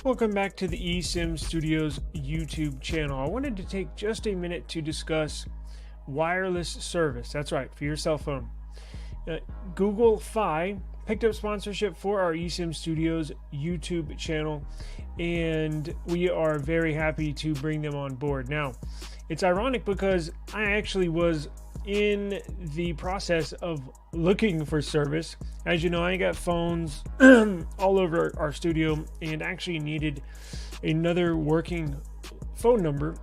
Welcome back to the eSIM Studios YouTube channel. I wanted to take just a minute to discuss wireless service. That's right, for your cell phone. Google Fi picked up sponsorship for our eSIM Studios YouTube channel, and we are very happy to bring them on board. Now, it's ironic because I actually was in the process of looking for service. As you know, I got phones all over our studio and actually needed another working phone number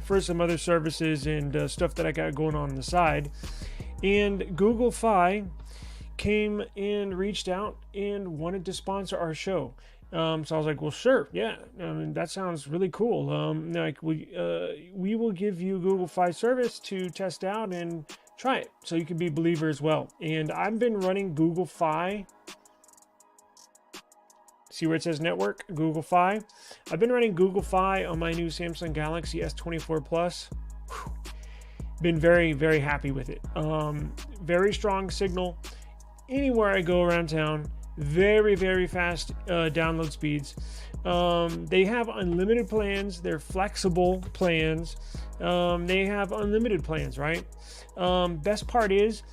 for some other services and stuff that I got going on the side. And Google Fi came and reached out and wanted to sponsor our show. So I was like, well, sure, yeah, that sounds really cool. We will give you Google Fi service to test out and try it, so you can be a believer as well. And I've been running Google Fi. See where it says network, Google Fi. I've been running Google Fi on my new Samsung Galaxy S24 Plus. Been very, very happy with it. Very strong signal anywhere I go around town. Very, very fast download speeds. They have unlimited plans. They're flexible plans. They have unlimited plans, right? Best part is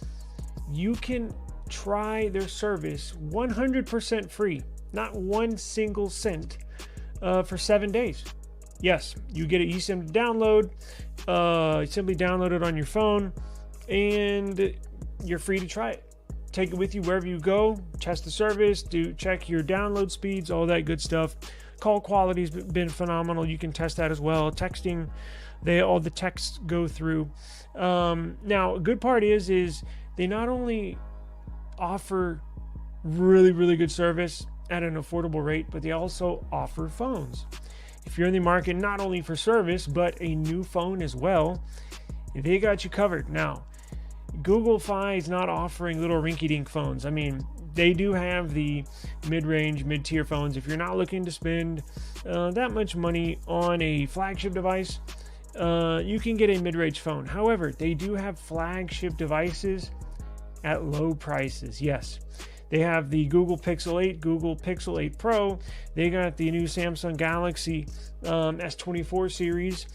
you can try their service 100% free, not one single cent, for 7 days. Yes, you get an eSIM to download. Simply download it on your phone, and you're free to try it. Take it with you wherever you go, test the service, check your download speeds, all that good stuff. Call quality's been phenomenal. You can test that as well. Texting, all the texts go through. Now, a good part is they not only offer really, really good service at an affordable rate, but they also offer phones. If you're in the market not only for service, but a new phone as well, they got you covered. Now, Google Fi is not offering little rinky-dink phones. I mean, they do have the mid-range, mid-tier phones. If you're not looking to spend that much money on a flagship device, you can get a mid-range phone. However, they do have flagship devices at low prices. Yes, they have the Google Pixel 8, Google Pixel 8 Pro. They got the new Samsung Galaxy S24 series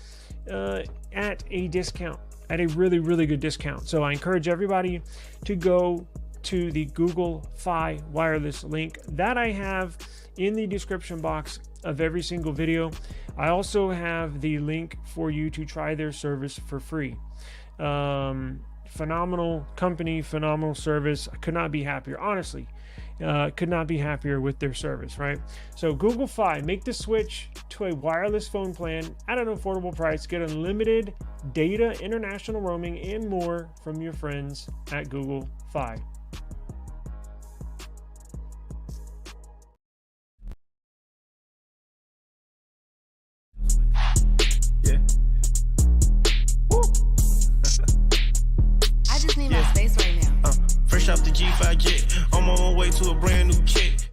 at a discount. At a really, really good discount. So I encourage everybody to go to the Google Fi wireless link that I have in the description box of every single video. I also have the link for you to try their service for free. Phenomenal company, phenomenal service. I could not be happier, honestly. Could not be happier with their service, right? So Google Fi, make the switch to a wireless phone plan at an affordable price. Get unlimited data, international roaming, and more from your friends at Google Fi. Yeah. Woo. I just need my space right now. Fresh off the G5 jet, I'm on my way to a brand new kit.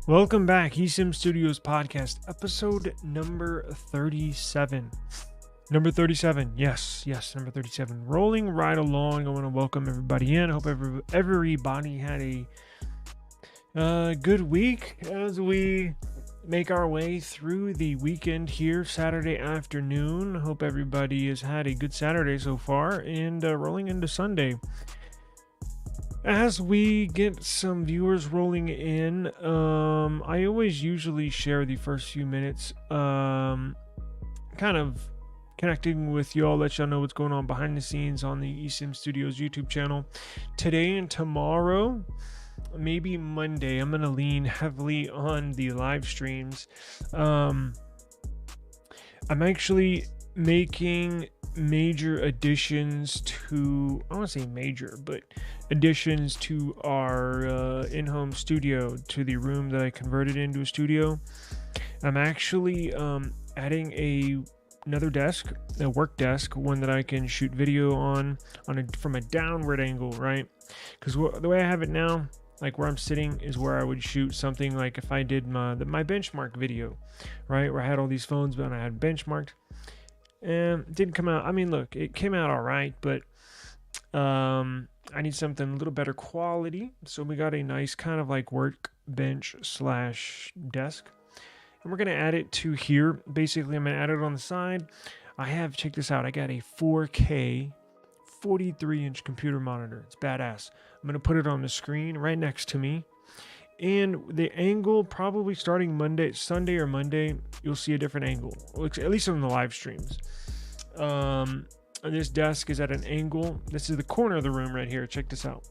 Welcome back, eSIM Studios podcast, episode number 37. Number 37, yes, number 37. Rolling right along. I want to welcome everybody in. I hope everybody had a good week as we make our way through the weekend here, Saturday afternoon. Hope everybody has had a good Saturday so far and rolling into Sunday. As we get some viewers rolling in, I always usually share the first few minutes, kind of connecting with y'all, let y'all know what's going on behind the scenes on the eSIM Studios YouTube channel. Today and tomorrow, maybe Monday, I'm going to lean heavily on the live streams. I'm actually making major additions to, I don't want to say major, but additions to our in-home studio, to the room that I converted into a studio. I'm actually adding another desk, a work desk, one that I can shoot video from a downward angle, right? Because the way I have it now, like where I'm sitting is where I would shoot something like if I did my benchmark video, right? Where I had all these phones and I had benchmarked. And it didn't come out. I mean, look, it came out all right, but I need something a little better quality. So we got a nice kind of like work bench slash desk. And we're going to add it to here. Basically, I'm going to add it on the side. I have, check this out, I got a 4K 43-inch computer monitor. It's badass. I'm going to put it on the screen right next to me. And the angle, probably starting Sunday or Monday, you'll see a different angle, at least on the live streams. And this desk is at an angle. This is the corner of the room right here. Check this out.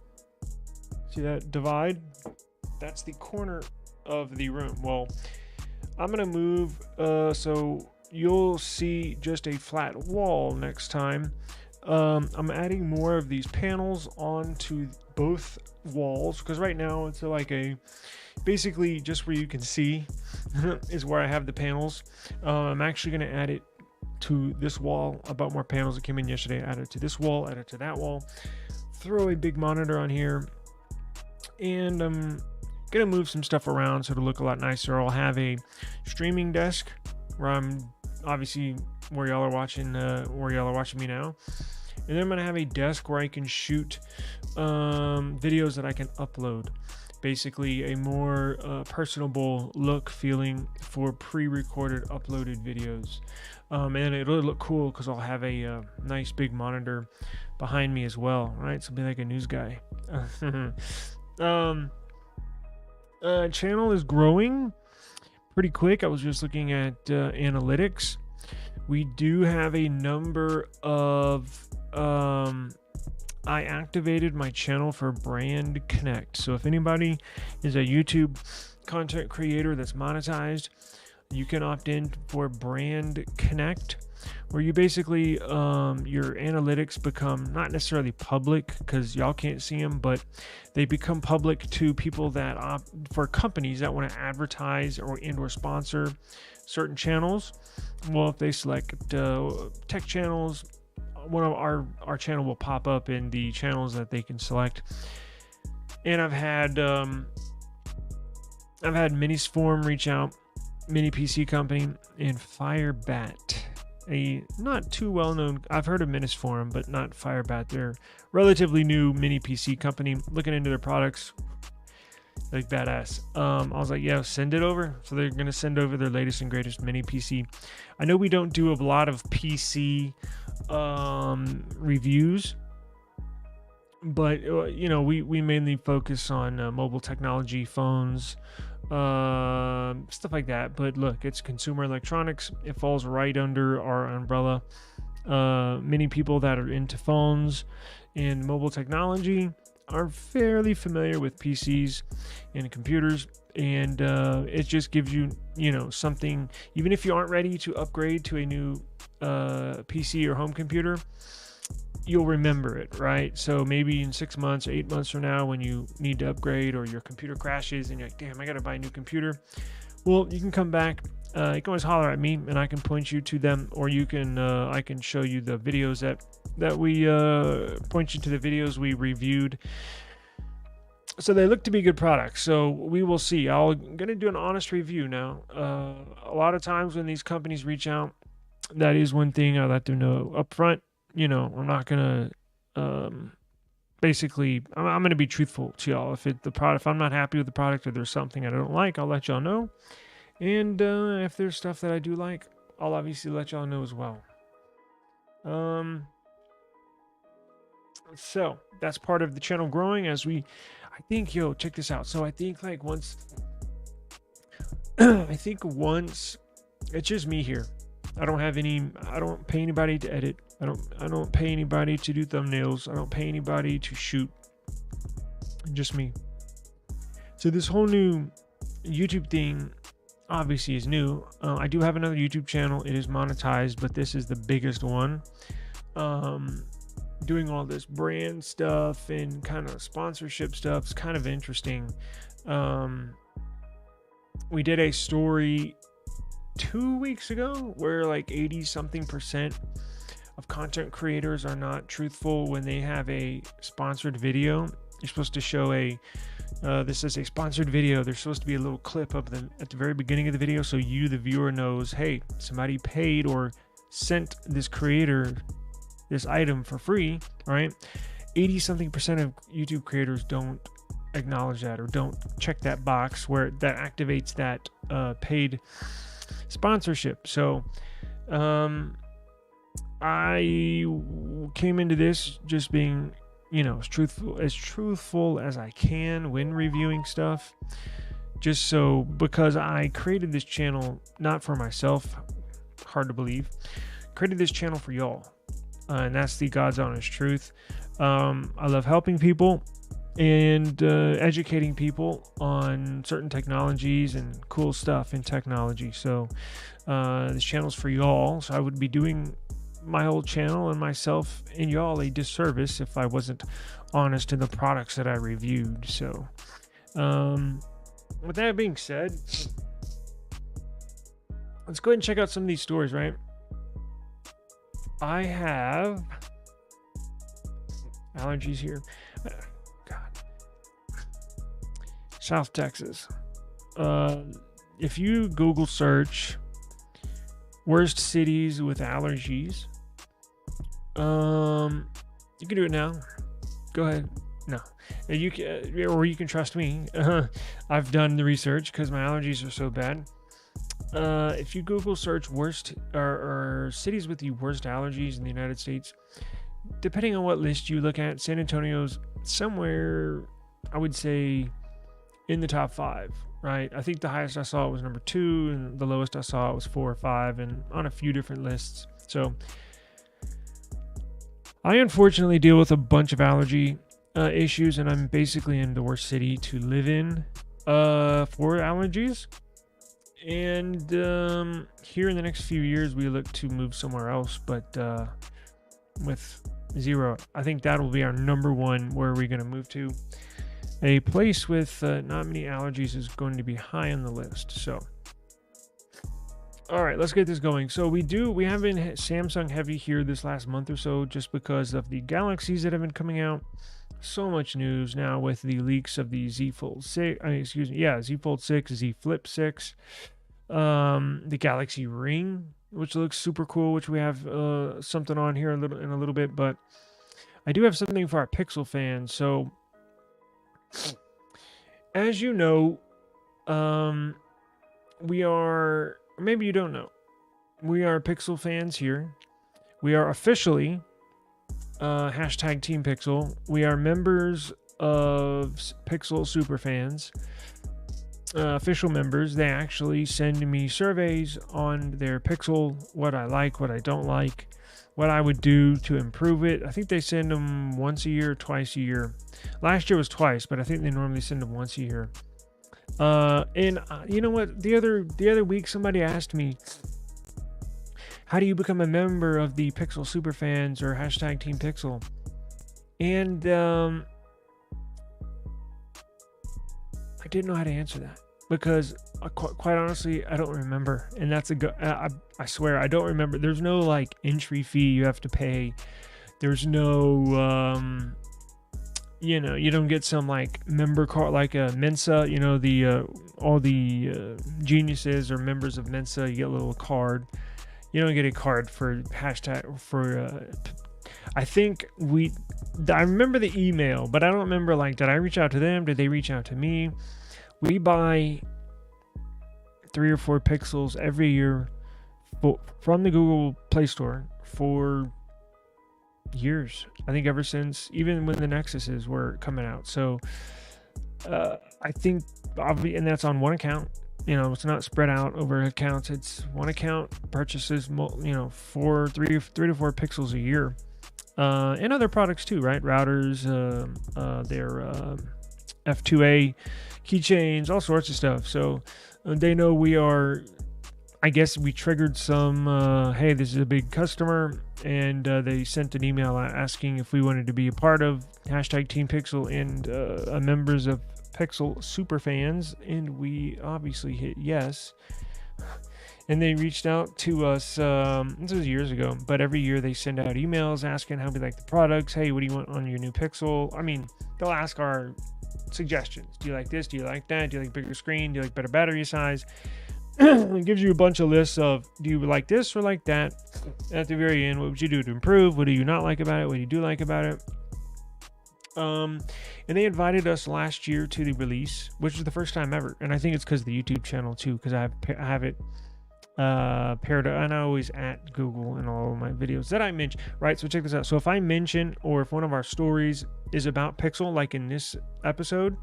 See that divide? That's the corner of the room. Well, I'm going to move so you'll see just a flat wall next time. I'm adding more of these panels onto both walls because right now it's like basically just where you can see is where I have the panels. I'm actually going to add it to this wall. I bought more panels that came in yesterday. Add it to this wall, add it to that wall, throw a big monitor on here, and I'm gonna move some stuff around so it'll look a lot nicer. I'll have a streaming desk where I'm obviously where y'all are watching me now, and then I'm gonna have a desk where I can shoot videos that I can upload. Basically a more personable look feeling for pre-recorded uploaded videos, and it'll look cool because I'll have a nice big monitor behind me as well, right? So be like a news guy. Channel is growing pretty quick. I was just looking at analytics. We do have a number of I activated my channel for Brand Connect. So if anybody is a YouTube content creator that's monetized, you can opt in for Brand Connect, where you basically your analytics become not necessarily public because y'all can't see them, but they become public to people that opt for companies that want to advertise or sponsor certain channels. Well, if they select tech channels, one of our channel will pop up in the channels that they can select. And I've had Minisform reach out, Mini PC Company, and Firebat, a not too well known. I've heard of Minisform, but not Firebat. They're relatively new mini PC company. Looking into their products, like badass. I was like, yeah, send it over. So they're gonna send over their latest and greatest mini PC. I know we don't do a lot of PC reviews, but we mainly focus on mobile technology, phones, stuff like that. But look, it's consumer electronics. It falls right under our umbrella. Many people that are into phones and mobile technology are fairly familiar with PCs and computers, and it just gives you something. Even if you aren't ready to upgrade to a new PC or home computer, you'll remember it, right? So maybe in 6 months, 8 months from now, when you need to upgrade or your computer crashes and you're like, damn, I gotta buy a new computer. Well, you can come back. You can always holler at me and I can point you to them, or you can I can show you the videos that we point you to the videos we reviewed. So they look to be good products. So we will see. I'm gonna do an honest review now. A lot of times when these companies reach out, that is one thing I let them know up front. I'm not gonna basically I'm gonna be truthful to y'all. If I'm not happy with the product or there's something I don't like, I'll let y'all know. And if there's stuff that I do like, I'll obviously let y'all know as well. So that's part of the channel growing as we, I think, check this out. So I think once it's just me here. I don't pay anybody to edit. I don't pay anybody to do thumbnails. I don't pay anybody to shoot. Just me. So this whole new YouTube thing obviously is new. I do have another YouTube channel. It is monetized, but this is the biggest one. Doing all this brand stuff and kind of sponsorship stuff is kind of interesting. We did a story 2 weeks ago where 80-something% of content creators are not truthful when they have a sponsored video. You're supposed to show this is a sponsored video. There's supposed to be a little clip of them at the very beginning of the video, so you, the viewer, knows, hey, somebody paid or sent this creator this item for free, right? 80-something% of YouTube creators don't acknowledge that or don't check that box where that activates that paid sponsorship. So I came into this just being, as truthful as I can when reviewing stuff, just so, because I created this channel not for myself, hard to believe, created this channel for y'all, and that's the God's honest truth. I love helping people and educating people on certain technologies and cool stuff in technology. So this channel's for y'all, so I would be doing my whole channel and myself and y'all a disservice if I wasn't honest in the products that I reviewed. So with that being said, let's go ahead and check out some of these stores, right? I have Allergies here. God. South Texas. If you Google search worst cities with allergies, you can do it now. Go ahead. No, you can, or you can trust me. I've done the research because my allergies are so bad. If you Google search worst or cities with the worst allergies in the United States, depending on what list you look at, San Antonio's somewhere, I would say, in the top 5, right? I think the highest I saw was number 2, and the lowest I saw was 4 or 5, and on a few different lists. So I unfortunately deal with a bunch of allergy issues, and I'm basically in the worst city to live in for allergies. And here in the next few years, we look to move somewhere else, but with 0, I think that will be our number 1 where we're going to move to. A place with not many allergies is going to be high on the list. So, all right, let's get this going. So we have been Samsung heavy here this last month or so, just because of the Galaxies that have been coming out. So much news now with the leaks of the Z Fold 6, Z Fold 6, Z Flip 6, the Galaxy Ring, which looks super cool, which we have something on here in a little bit, but I do have something for our Pixel fans. So, as you know, we are, maybe you don't know, we are Pixel fans here. We are officially hashtag Team Pixel. We are members of Pixel Superfans, official members. They actually send me surveys on their Pixel, what I like, what I don't like, what I would do to improve it. I think they send them once a year, twice a year. Last year was twice, but I think they normally send them once a year. And you know what? The other week, somebody asked me, how do you become a member of the Pixel Superfans or hashtag Team Pixel? And I didn't know how to answer that because quite honestly, I don't remember. And that's I swear, I don't remember. There's no like entry fee you have to pay. There's no, you don't get some like member card like a Mensa, all the geniuses or members of Mensa, you get a little card. You don't get a card for hashtag for, I think I remember the email, but I don't remember, like, did I reach out to them? Did they reach out to me? We buy 3 or 4 pixels every year from the Google Play Store for years. I think ever since, even when the Nexuses were coming out. So I think, and that's on one account. It's not spread out over accounts. It's one account purchases, 3 to 4 pixels a year, and other products too, right? Routers, their F2A keychains, all sorts of stuff. So they know we are. I guess we triggered some. Hey, this is a big customer, and they sent an email asking if we wanted to be a part of hashtag Team Pixel and members of Pixel Superfans, and we obviously hit yes. And they reached out to us, this was years ago, but every year they send out emails asking how we like the products. Hey, what do you want on your new Pixel? I mean, they'll ask our suggestions. Do you like this? Do you like that? Do you like bigger screen? Do you like better battery size? It gives you a bunch of lists of, do you like this or like that? At the very end, what would you do to improve? What do you not like about it? What do you do like about it? And they invited us last year to the release, which is the first time ever. And I think it's because of the YouTube channel too, because I have it paired up, and I always at Google in all of my videos that I mention, right? So check this out. So if I mention, or if one of our stories is about Pixel, like in this episode,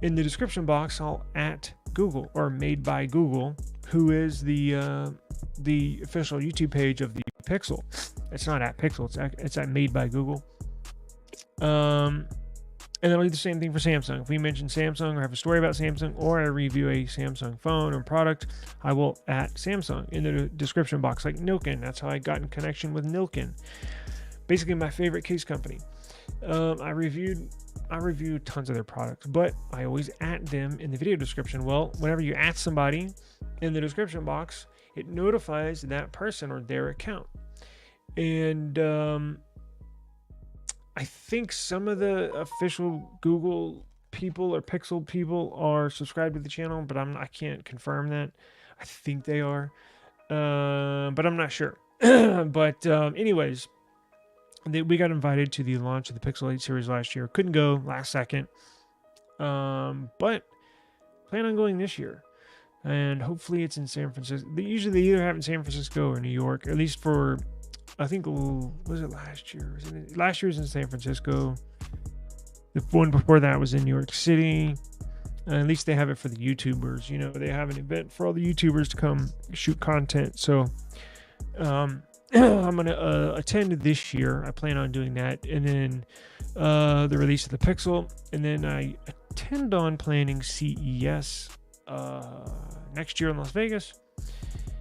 in the description box, I'll at Google or Made by Google, who is the official YouTube page of the Pixel. It's not at Pixel, it's at Made by Google. And then I'll do the same thing for Samsung. If we mention Samsung or have a story about Samsung, or I review a Samsung phone or product, I will at Samsung in the description box, like Nilkin. That's how I got in connection with Nilkin. Basically, my favorite case company. I reviewed tons of their products, but I always at them in the video description. Well, whenever you at somebody in the description box, it notifies that person or their account. And I think some of the official Google people or Pixel people are subscribed to the channel, but I can't confirm that. I think they are, but I'm not sure. But anyways, we got invited to the launch of the Pixel 8 series last year. Couldn't go last second, but plan on going this year. And hopefully it's in San Francisco. Usually they either have it in San Francisco or New York, at least for, I think, was it last year? Last year was in San Francisco. The one before that was in New York City. At least they have it for the YouTubers. You know, they have an event for all the YouTubers to come shoot content. So I'm going to attend this year. I plan on doing that. And then the release of the Pixel. And then I intend on planning CES next year in Las Vegas.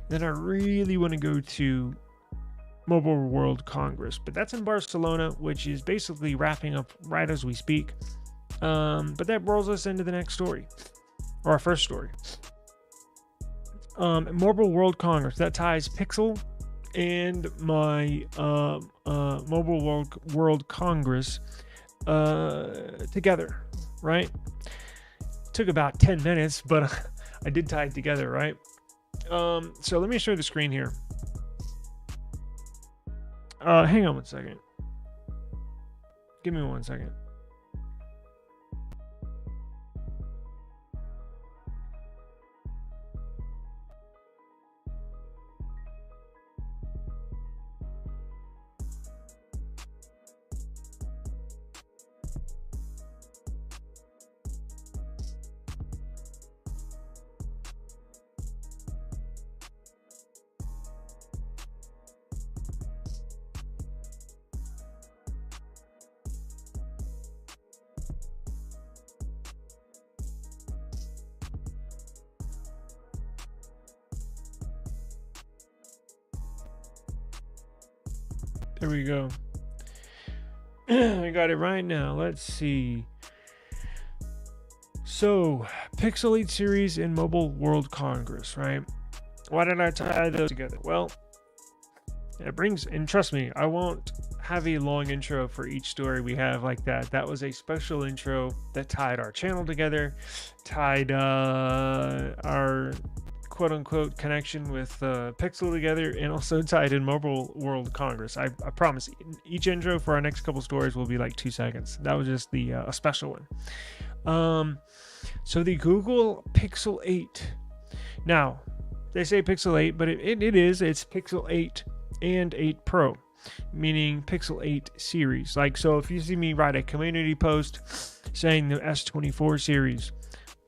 Then I really want to go to Mobile World Congress, but that's in Barcelona, which is basically wrapping up right as we speak. But that rolls us into the next story, or our first story. Mobile World Congress, that ties Pixel and my Mobile World Congress together, right? Took about 10 minutes, but I did tie it together, right? So let me show you the screen here. Hang on one second. Give me 1 second. There we go. I got it right now. Let's see. So, Pixel 8 series and Mobile World Congress, right? Why did I tie those together? Well, it brings, and trust me, I won't have a long intro for each story we have like that. That was a special intro that tied our channel together, tied our quote-unquote connection with Pixel together, and also tied in Mobile World Congress. I promise each intro for our next couple stories will be like 2 seconds. That was just the a special one. So the Google Pixel 8. Now, they say Pixel 8, but it's Pixel 8 and 8 Pro, meaning Pixel 8 series. Like, so if you see me write a community post saying the S24 series,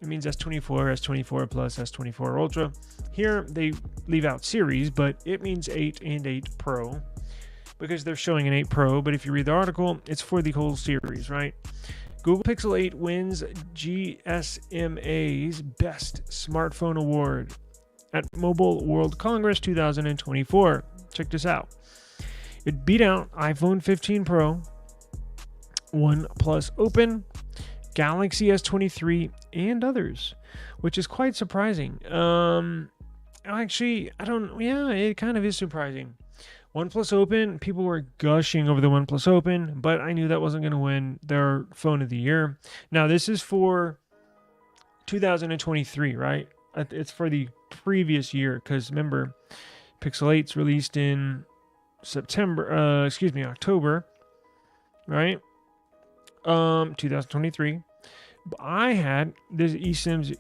it means S24, S24 Plus, S24 Ultra. Here they leave out series, but it means 8 and 8 Pro because they're showing an 8 Pro. But if you read the article, it's for the whole series, right? Google Pixel 8 wins GSMA's Best Smartphone Award at Mobile World Congress 2024. Check this out. It beat out iPhone 15 Pro, OnePlus Open, Galaxy S23, and others, which is quite surprising. Actually, it kind of is surprising. OnePlus Open, people were gushing over the OnePlus Open, but I knew that wasn't going to win their phone of the year. Now, this is for 2023, right? It's for the previous year, because remember, Pixel 8's released in October, right? 2023. I had this eSIM's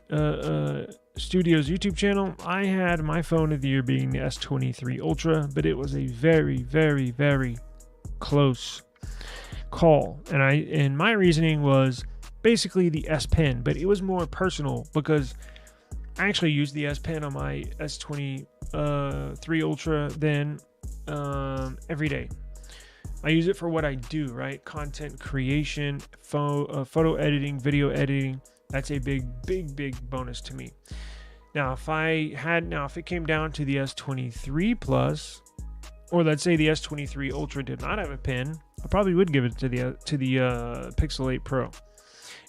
Studios YouTube channel. I had my phone of the year being the S23 Ultra, but it was a very, very, very close call. And my reasoning was basically the S Pen, but it was more personal because I actually used the S Pen on my S23 Ultra then every day. I use it for what I do, right? Content creation, photo editing, video editing. That's a big, big, big bonus to me. Now, if it came down to the S23 Plus, or let's say the S23 Ultra did not have a pen, I probably would give it to the Pixel 8 Pro.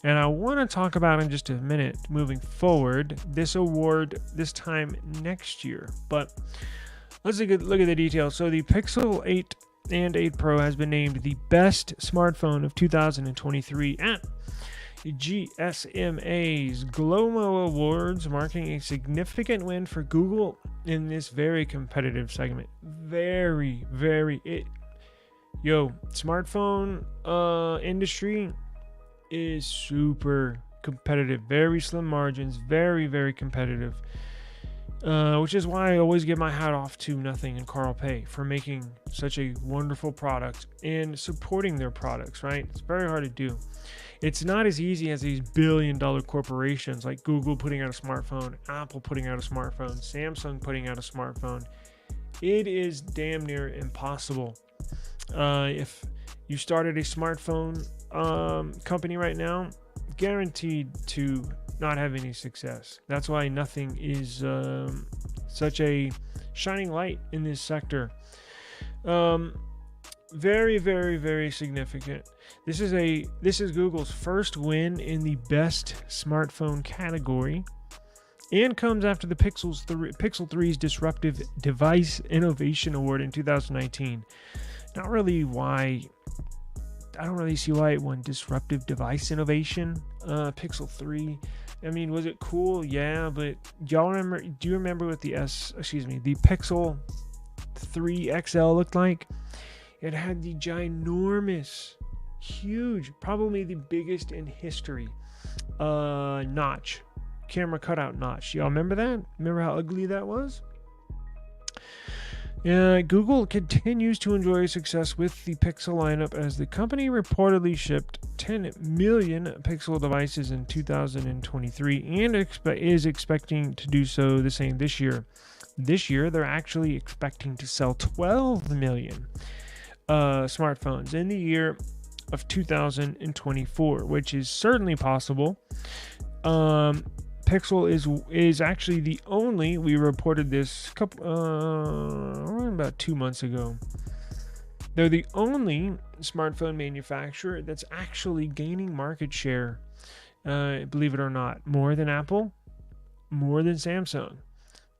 And I want to talk about in just a minute, moving forward, this award this time next year. But let's take a look at the details. So the Pixel 8 and 8 Pro has been named the best smartphone of 2023 at GSMA's Glomo Awards, marking a significant win for Google in this very competitive segment. Smartphone industry is super competitive, very slim margins, very, very competitive. Which is why I always give my hat off to Nothing and Carl Pei for making such a wonderful product and supporting their products, right? It's very hard to do. It's not as easy as these billion-dollar corporations like Google putting out a smartphone, Apple putting out a smartphone, Samsung putting out a smartphone. It is damn near impossible. If you started a smartphone company right now, guaranteed to not have any success. That's why Nothing is such a shining light in this sector. Very, very, very significant. This is Google's first win in the best smartphone category, and comes after the Pixel 3's Disruptive Device Innovation Award in 2019. I don't really see why it won Disruptive Device Innovation. Pixel 3. I mean, was it cool? Yeah, but do you remember what the Pixel 3 XL looked like? It had the ginormous, huge, probably the biggest in history, notch, camera cutout notch. Y'all remember that? Remember how ugly that was? Google continues to enjoy success with the Pixel lineup as the company reportedly shipped 10 million Pixel devices in 2023 and is expecting to do so the same this year. This year, they're actually expecting to sell 12 million smartphones in the year of 2024, which is certainly possible. Pixel is actually the only, we reported this about 2 months ago. They're the only smartphone manufacturer that's actually gaining market share, believe it or not, more than Apple, more than Samsung,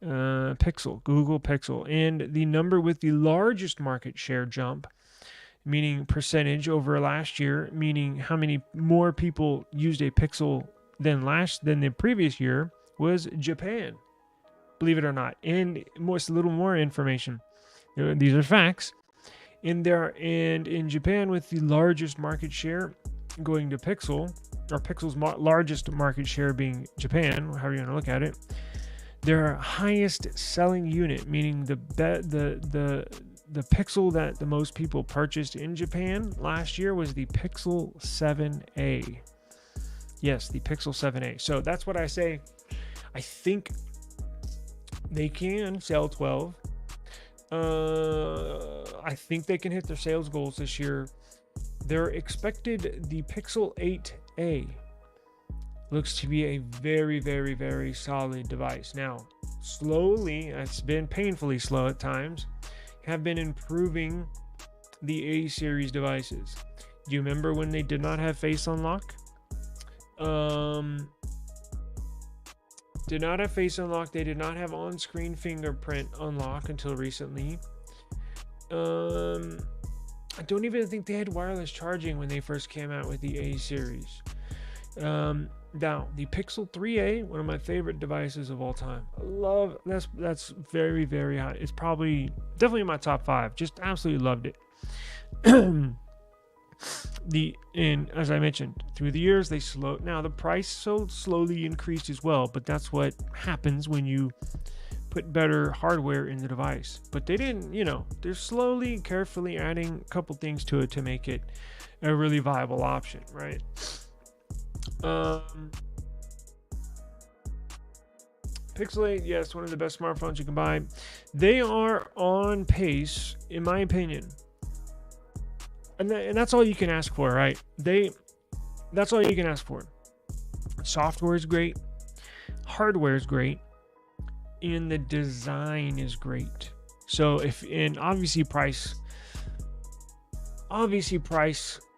Google Pixel, and the number with the largest market share jump, meaning percentage over last year, meaning how many more people used a Pixel than the previous year, was Japan. Believe it or not. And a little more information. These are facts. In Japan, with the largest market share going to Pixel, or Pixel's largest market share being Japan, however you want to look at it, their highest selling unit, meaning the Pixel that the most people purchased in Japan last year, was the Pixel 7a. Yes, the Pixel 7a. So that's what I say. I think they can sell 12. I think they can hit their sales goals this year. They're expected, the Pixel 8a looks to be a very, very, very solid device. Now, slowly, it's been painfully slow at times, have been improving the A series devices. Do you remember when they did not have face unlock? Did not have face unlock. They did not have on-screen fingerprint unlock until recently. I don't even think they had wireless charging when they first came out with the A series. Now, the Pixel 3a, one of my favorite devices of all time. I love that's very, very high. It's definitely in my top 5. Just absolutely loved it. And as I mentioned, through the years they slowed. Now the price so slowly increased as well, but that's what happens when you put better hardware in the device. But they didn't, they're slowly, carefully adding a couple things to it to make it a really viable option, right? Pixel 8, yes, one of the best smartphones you can buy. They are on pace, in my opinion. And that's all you can ask for, right? That's all you can ask for. Software is great. Hardware is great. And the design is great. So obviously price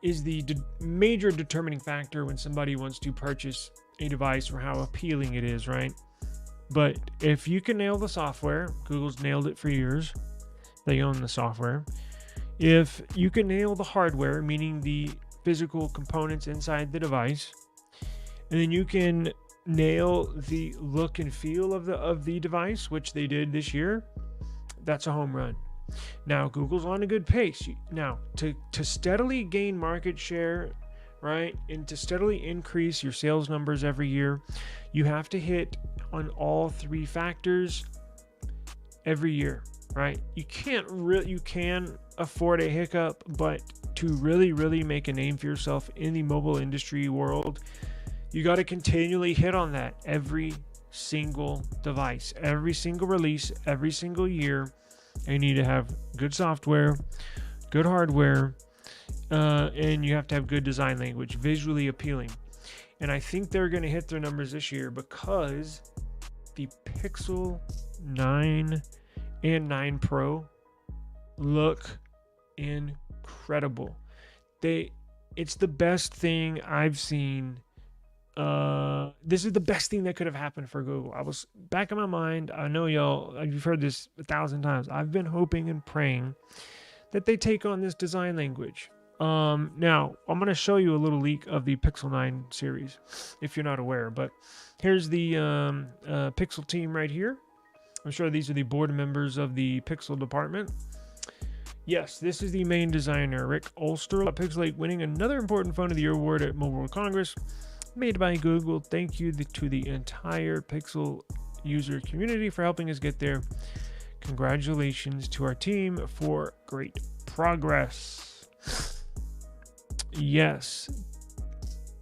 is the major determining factor when somebody wants to purchase a device, or how appealing it is, right? But if you can nail the software, Google's nailed it for years. They own the software. If you can nail the hardware, meaning the physical components inside the device, and then you can nail the look and feel of the device, which they did this year, that's a home run. Now Google's on a good pace. Now to steadily gain market share, right, and to steadily increase your sales numbers every year, you have to hit on all three factors every year, right? You can afford a hiccup, but to really make a name for yourself in the mobile industry world, you got to continually hit on that every single device, every single release, every single year. You need to have good software, good hardware, and you have to have good design language, visually appealing. And I think they're going to hit their numbers this year because the Pixel 9 and 9 Pro look incredible. It's the best thing I've seen. This is the best thing that could have happened for Google. I was back in my mind. I know you've heard this 1,000 times. I've been hoping and praying that they take on this design language. Now I'm going to show you a little leak of the Pixel 9 series, if you're not aware. But here's the Pixel team right here. I'm sure these are the board members of the Pixel department. Yes, this is the main designer, Rick Ulster. Pixel 8 winning another important Phone of the Year award at Mobile World Congress, made by Google. Thank you to the entire Pixel user community for helping us get there. Congratulations to our team for great progress. Yes.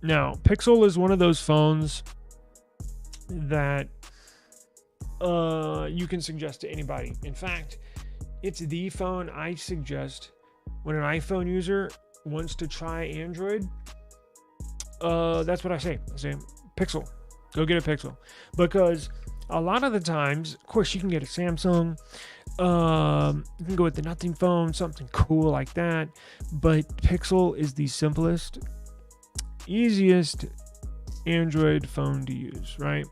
Now, Pixel is one of those phones that you can suggest to anybody. In fact, it's the phone I suggest when an iPhone user wants to try Android. That's what I say. I say, Pixel. Go get a Pixel. Because a lot of the times, of course, you can get a Samsung. You can go with the nothing phone, something cool like that. But Pixel is the simplest, easiest Android phone to use, right?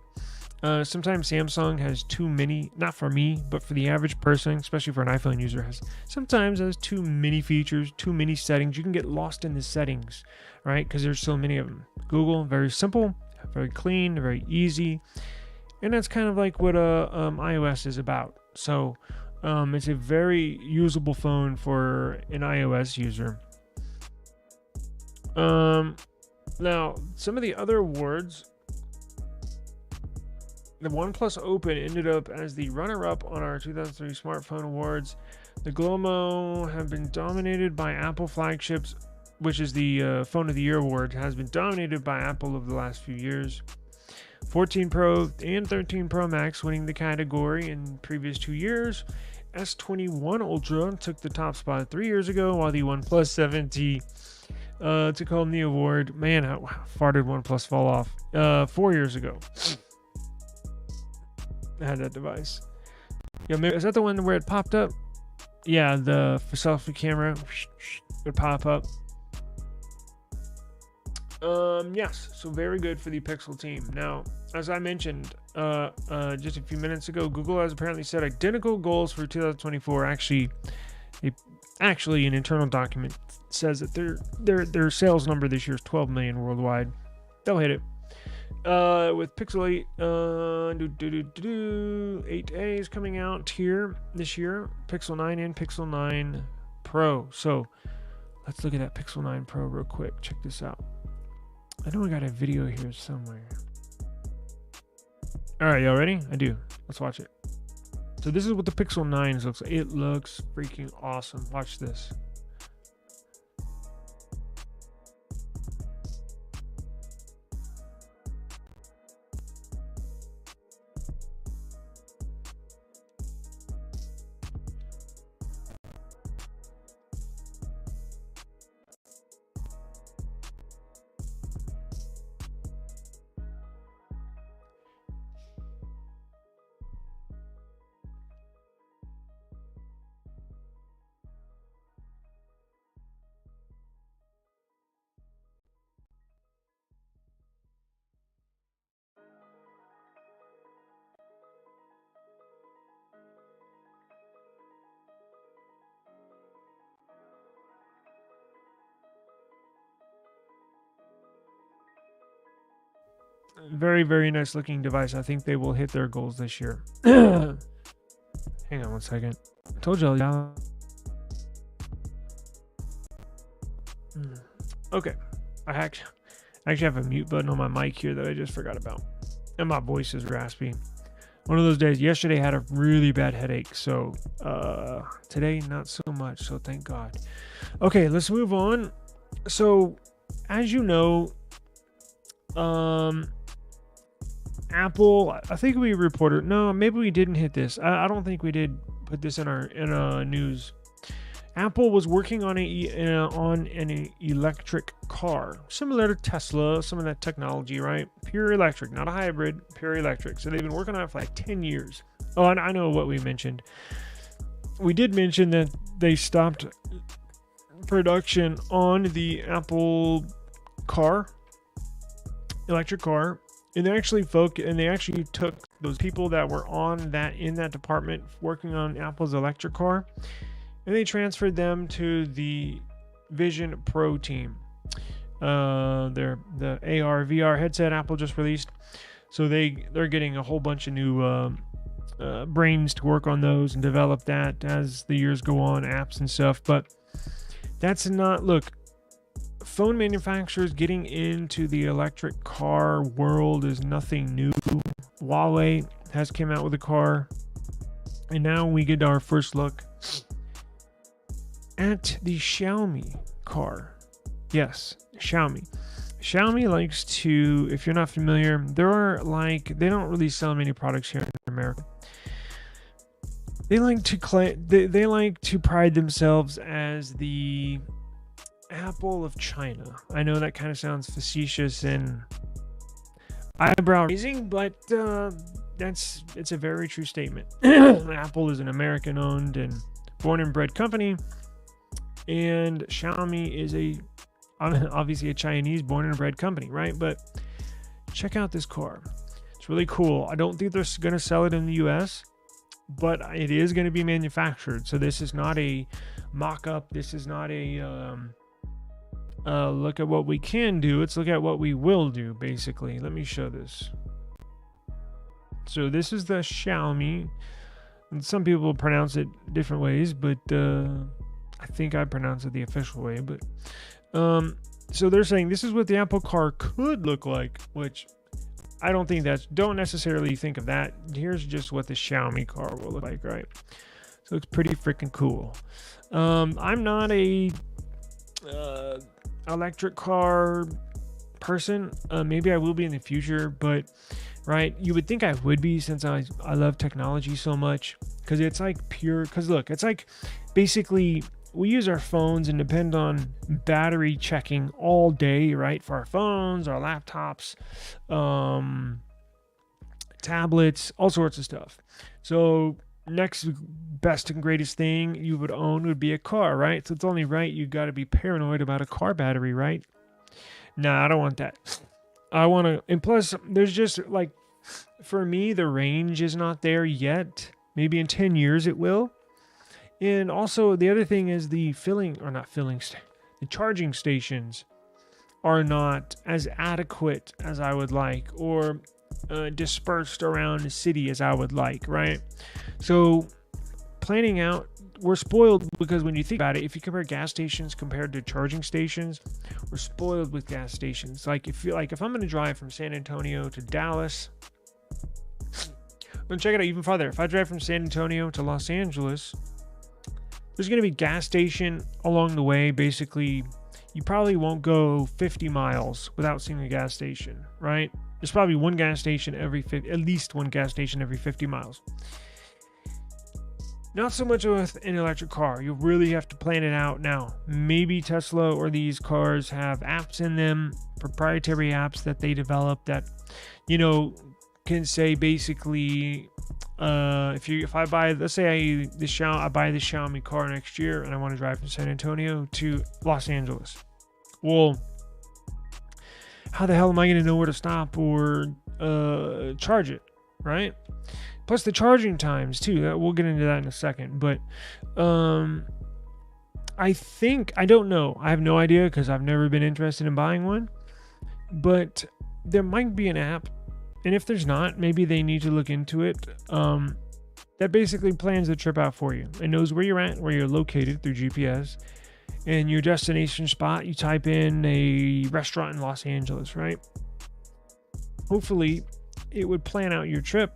Sometimes Samsung has too many, not for me, but for the average person, especially for an iPhone user, sometimes has too many features, too many settings. You can get lost in the settings, right? Because there's so many of them. Google, very simple, very clean, very easy. And that's kind of like what iOS is about. So it's a very usable phone for an iOS user. Now, some of the other awards. The OnePlus Open ended up as the runner-up on our 2003 Smartphone Awards. The Glomo have been dominated by Apple flagships, which is the Phone of the Year award, has been dominated by Apple over the last few years. 14 Pro and 13 Pro Max winning the category in previous 2 years. S21 Ultra took the top spot 3 years ago, while the OnePlus 7T took home the award. Man, how far did OnePlus fall off? 4 years ago. I had that device. Yeah, maybe, is that the one where it popped up? Yeah, the selfie camera would pop up. Yes, so very good for the Pixel team. Now, as I mentioned just a few minutes ago, Google has apparently set identical goals for 2024. Actually, an internal document says that their sales number this year is 12 million worldwide. They'll hit it. With Pixel 8, 8A is coming out here this year. Pixel 9 and Pixel 9 Pro. So Let's look at that Pixel 9 Pro real quick. Check this out. I know I got a video here somewhere. All right, y'all ready? I do. Let's watch it. So this is what the Pixel 9 looks like. It looks freaking awesome. Watch this. Very, very nice looking device. I think they will hit their goals this year. Hang on one second. I told you. Okay. I actually have a mute button on my mic here that I just forgot about. And my voice is raspy. One of those days. Yesterday I had a really bad headache. So today, not so much. So thank God. Okay, let's move on. So as you know, Apple, I think we reported, no, maybe we didn't hit this. I don't think we did put this in our news. Apple was working on an electric car, similar to Tesla, some of that technology, right? Pure electric, not a hybrid, pure electric. So they've been working on it for like 10 years. Oh, and I know what we mentioned. We did mention that they stopped production on the Apple car, electric car. And they actually took those people that were in that department working on Apple's electric car, and they transferred them to the Vision Pro team. They're the AR VR headset Apple just released, so they're getting a whole bunch of new brains to work on those and develop that as the years go on, apps and stuff. But that's not, look. Phone manufacturers getting into the electric car world is nothing new. Huawei has came out with a car, and now we get our first look at the Xiaomi car. Yes, Xiaomi. Xiaomi likes to, if you're not familiar, they don't really sell many products here in America. They like to pride themselves as the Apple of China. I know that kind of sounds facetious and eyebrow raising, but it's a very true statement. Apple is an American owned and born and bred company, and Xiaomi is obviously a Chinese born and bred company, right? But check out this car. It's really cool. I don't think they're going to sell it in the US, but it is going to be manufactured. So this is not a mock-up. This is not a look at what we can do. Let's look at what we will do, basically. Let me show this. So this is the Xiaomi. And some people pronounce it different ways, but I think I pronounce it the official way. But so they're saying this is what the Apple car could look like, which I don't necessarily think of that. Here's just what the Xiaomi car will look like, right? So it's pretty freaking cool. I'm not a electric car person. Maybe I will be in the future, but right, you would think I would be, since I love technology so much, because it's like pure, because look, it's like basically we use our phones and depend on battery checking all day, right? For our phones, our laptops, tablets, all sorts of stuff. So next best and greatest thing you would own would be a car, right? So it's only right you got to be paranoid about a car battery, right? Nah, I don't want that. I want to, and plus there's just like, for me, the range is not there yet. Maybe in 10 years it will. And also the other thing is the charging stations are not as adequate as I would like, or dispersed around the city as I would like, right? So planning out we're spoiled because when you think about it, if you compare gas stations compared to charging stations, we're spoiled with gas stations. Like if I'm going to drive from San Antonio to Dallas, and check it out even farther. If I drive from San Antonio to Los Angeles, there's going to be gas station along the way. Basically, you probably won't go 50 miles without seeing a gas station, right? There's probably one gas station at least one gas station every 50 miles. Not so much with an electric car. You really have to plan it out now. Maybe Tesla or these cars have apps in them, proprietary apps that they develop that, can say basically, if I buy, let's say I buy the Xiaomi car next year and I want to drive from San Antonio to Los Angeles. Well, how the hell am I going to know where to stop or charge it, right? Plus the charging times too. We'll get into that in a second. But I don't know. I have no idea because I've never been interested in buying one. But there might be an app. And if there's not, maybe they need to look into it. That basically plans the trip out for you. It knows where you're at, where you're located through GPS. And your destination spot, you type in a restaurant in Los Angeles, right? Hopefully, it would plan out your trip.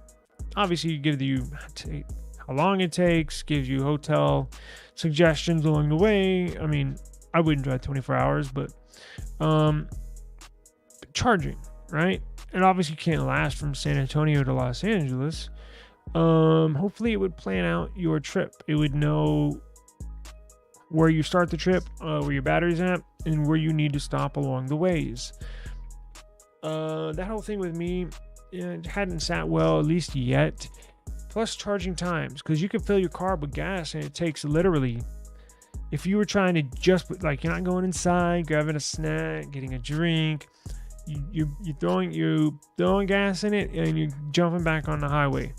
Obviously, it gives you how long it takes, gives you hotel suggestions along the way. I mean, I wouldn't drive 24 hours, but charging, right? And obviously, you can't last from San Antonio to Los Angeles. Hopefully, it would plan out your trip. It would know where you start the trip, where your battery's at, and where you need to stop along the ways. That whole thing with me, it hadn't sat well, at least yet. Plus charging times, because you can fill your car with gas and it takes literally, if you were trying to just, you're not going inside, grabbing a snack, getting a drink, you're throwing gas in it and you're jumping back on the highway.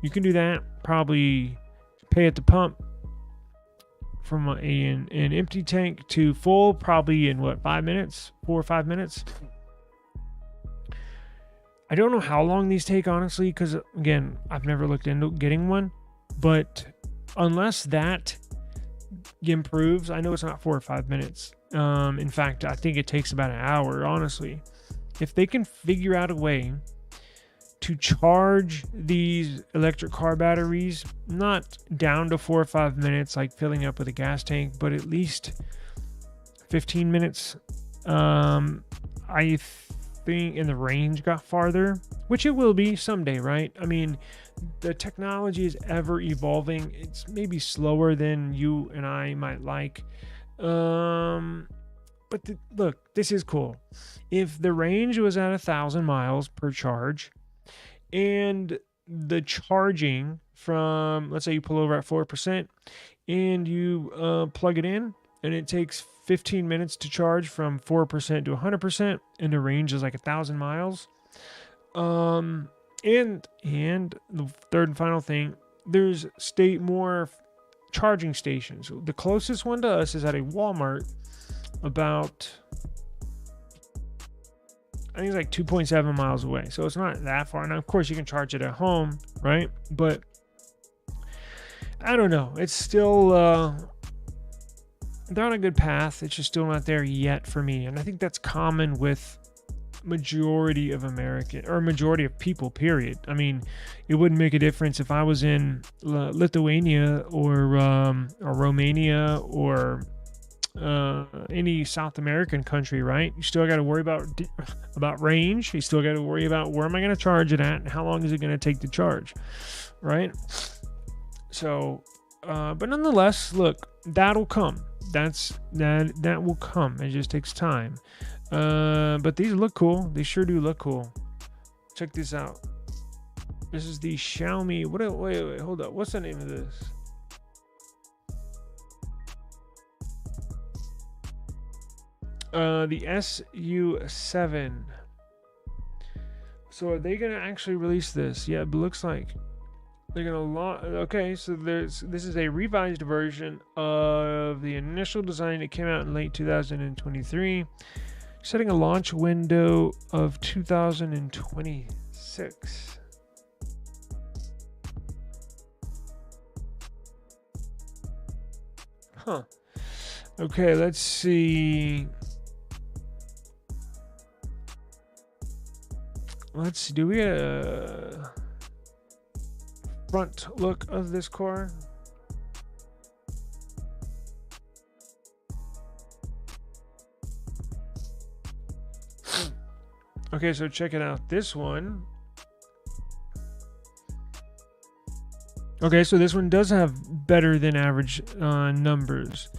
You can do that, probably pay at the pump from an empty tank to full, probably in 4 or 5 minutes. I don't know how long these take, honestly, because again, I've never looked into getting one. But unless that improves, I know it's not 4 or 5 minutes. In fact, I think it takes about an hour, honestly. If they can figure out a way to charge these electric car batteries, not down to 4 or 5 minutes, like filling up with a gas tank, but at least 15 minutes, I think, and the range got farther, which it will be someday, right? I mean, the technology is ever evolving. It's maybe slower than you and I might like. But look, this is cool. If the range was at 1,000 miles per charge, and the charging from, let's say you pull over at 4% and you plug it in, and it takes 15 minutes to charge from 4% to 100%, and the range is like 1,000 miles. And the third and final thing, there's more charging stations. The closest one to us is at a Walmart, about, I think it's like 2.7 miles away. So it's not that far. Now, of course, you can charge it at home, right? But I don't know. It's still, they're on a good path. It's just still not there yet for me. And I think that's common with majority of people, period. I mean, it wouldn't make a difference if I was in Lithuania or Romania or any South American country, right? You still got to worry about range. You still got to worry about where am I going to charge it at and how long is it going to take to charge, right? So, but nonetheless, look, that'll come. That will come. It just takes time. But these look cool. They sure do look cool. Check this out. This is the Xiaomi. Wait, hold up. What's the name of this? The SU7. So are they gonna actually release this? Yeah, it looks like they're gonna okay, so this is a revised version of the initial design that came out in late 2023, setting a launch window of 2026. Huh. Okay, let's see. Let's see. Do we get a front look of this car? Okay, so check it out. This one. Okay, so this one does have better than average numbers,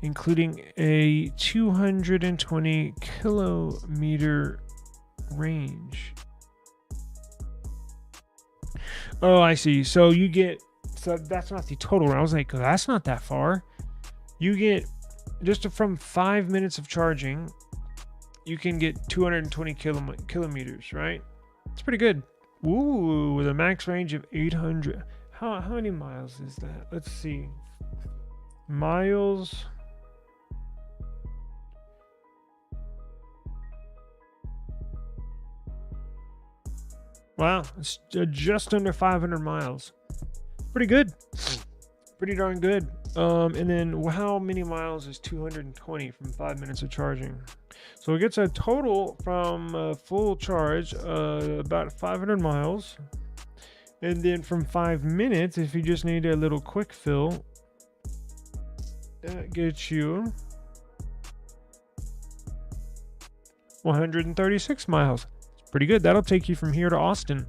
including a 220 kilometer range. Oh, I see. So you get, so that's not the total. I was like, that's not that far. You get just from 5 minutes of charging, you can get 220 kilometers, right? It's pretty good. Ooh, with a max range of 800. How many miles is that? Let's see. Miles. Wow, it's just under 500 miles. Pretty good. Pretty darn good. And then how many miles is 220 from 5 minutes of charging? So it gets a total from full charge about 500 miles. And then from 5 minutes, if you just need a little quick fill, that gets you 136 miles. It's pretty good. That'll take you from here to Austin.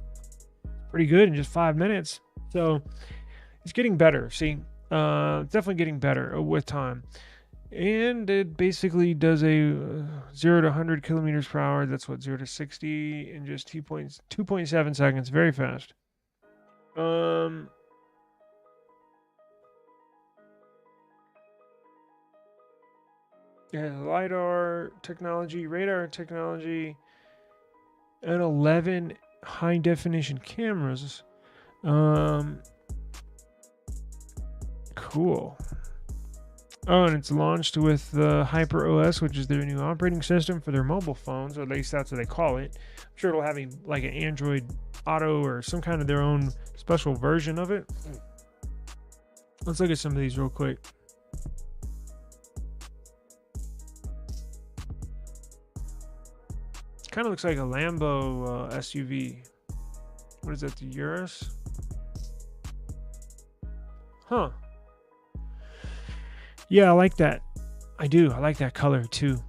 Pretty good in just 5 minutes. So it's getting better. See, definitely getting better with time. And it basically does a 0 to 100 kilometers per hour. That's what, 0 to 60 in just 2.7 seconds. Very fast. Yeah, LiDAR technology, radar technology, and 11 high definition cameras. Cool. Oh, and it's launched with Hyper OS, which is their new operating system for their mobile phones, or at least that's what they call it. I'm sure it'll have like an Android Auto or some kind of their own special version of it. Let's look at some of these real quick. It kind of looks like a Lambo SUV. What is that, the Urus? Huh. Yeah, I like that. I do. I like that color too.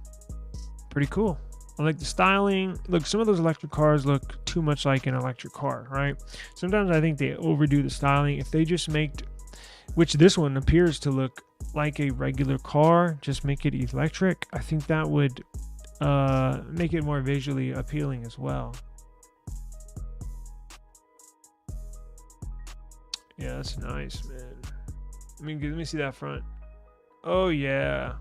Pretty cool. I like the styling. Look, some of those electric cars look too much like an electric car, right? Sometimes I think they overdo the styling. If they just make, which this one appears to look like a regular car, just make it electric, I think that would make it more visually appealing as well. Yeah, that's nice, man. Let me see that front. Oh yeah.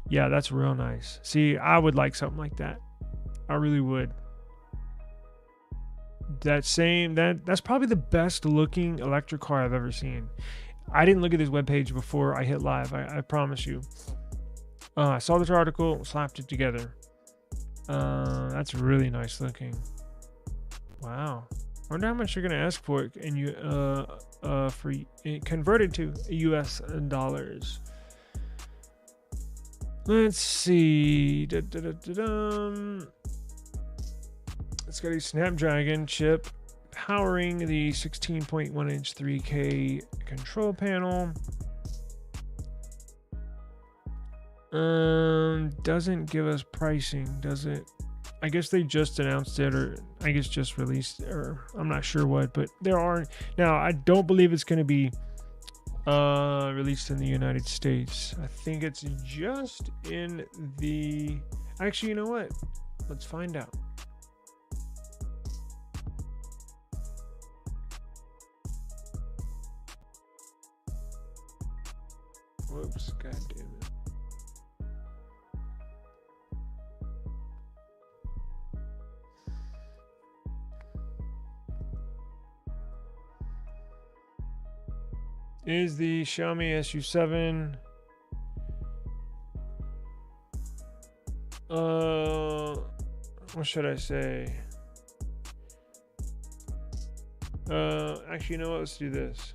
Yeah, that's real nice. See, I would like something like that. I really would. That's probably the best looking electric car I've ever seen. I didn't look at this webpage before I hit live. I promise you. I saw this article, slapped it together. That's really nice looking. Wow. I wonder how much you're gonna ask for it, and you for converted to US dollars. Let's see. It's got a Snapdragon chip powering the 16.1 inch 3K control panel. Doesn't give us pricing, does it? I guess they just announced it, or I guess just released, or I'm not sure what, but there are now. I don't believe it's going to be released in the United States. I think it's just in the. Actually, you know what? Let's find out. Whoops! God damn it. Is the Xiaomi SU7 what should I say? Actually, you know what? Let's do this.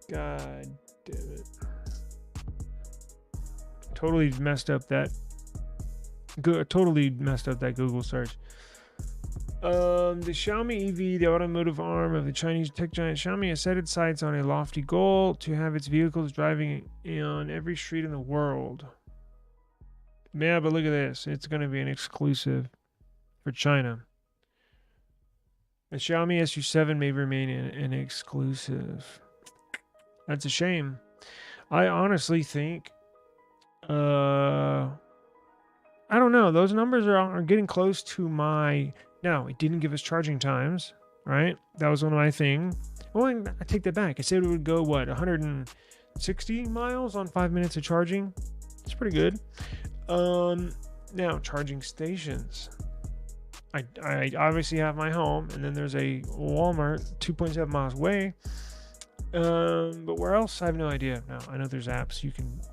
God damn it. Totally messed up that Google search. The Xiaomi EV, the automotive arm of the Chinese tech giant Xiaomi, has set its sights on a lofty goal to have its vehicles driving on every street in the world. Yeah, but look at this. It's going to be an exclusive for China. The Xiaomi SU7 may remain an exclusive. That's a shame. I honestly think, I don't know. Those numbers are getting close to my... Now, it didn't give us charging times, right? That was one of my things. Well, I take that back. I said it would go, 160 miles on 5 minutes of charging? It's pretty good. Now, charging stations. I obviously have my home, and then there's a Walmart 2.7 miles away. But where else? I have no idea. Now, I know there's apps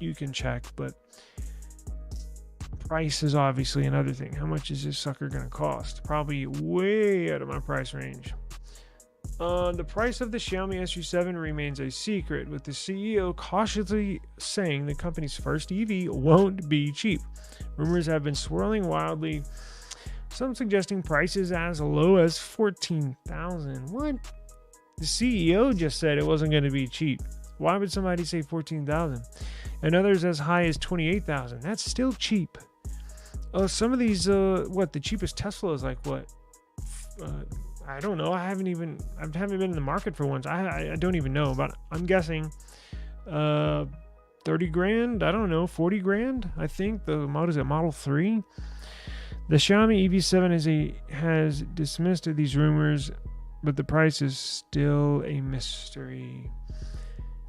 you can check, but price is obviously another thing. How much is this sucker going to cost? Probably way out of my price range. The price of the Xiaomi SU7 remains a secret, with the CEO cautiously saying the company's first EV won't be cheap. Rumors have been swirling wildly, some suggesting prices as low as $14,000. What? The CEO just said it wasn't going to be cheap. Why would somebody say $14,000? And others as high as $28,000. That's still cheap. Some of these, the cheapest Tesla is like what? I don't know. I haven't been in the market for ones. I don't even know, but I'm guessing 30 grand. I don't know, 40 grand. I think the Model 3. The Xiaomi EV7 has dismissed these rumors, but the price is still a mystery.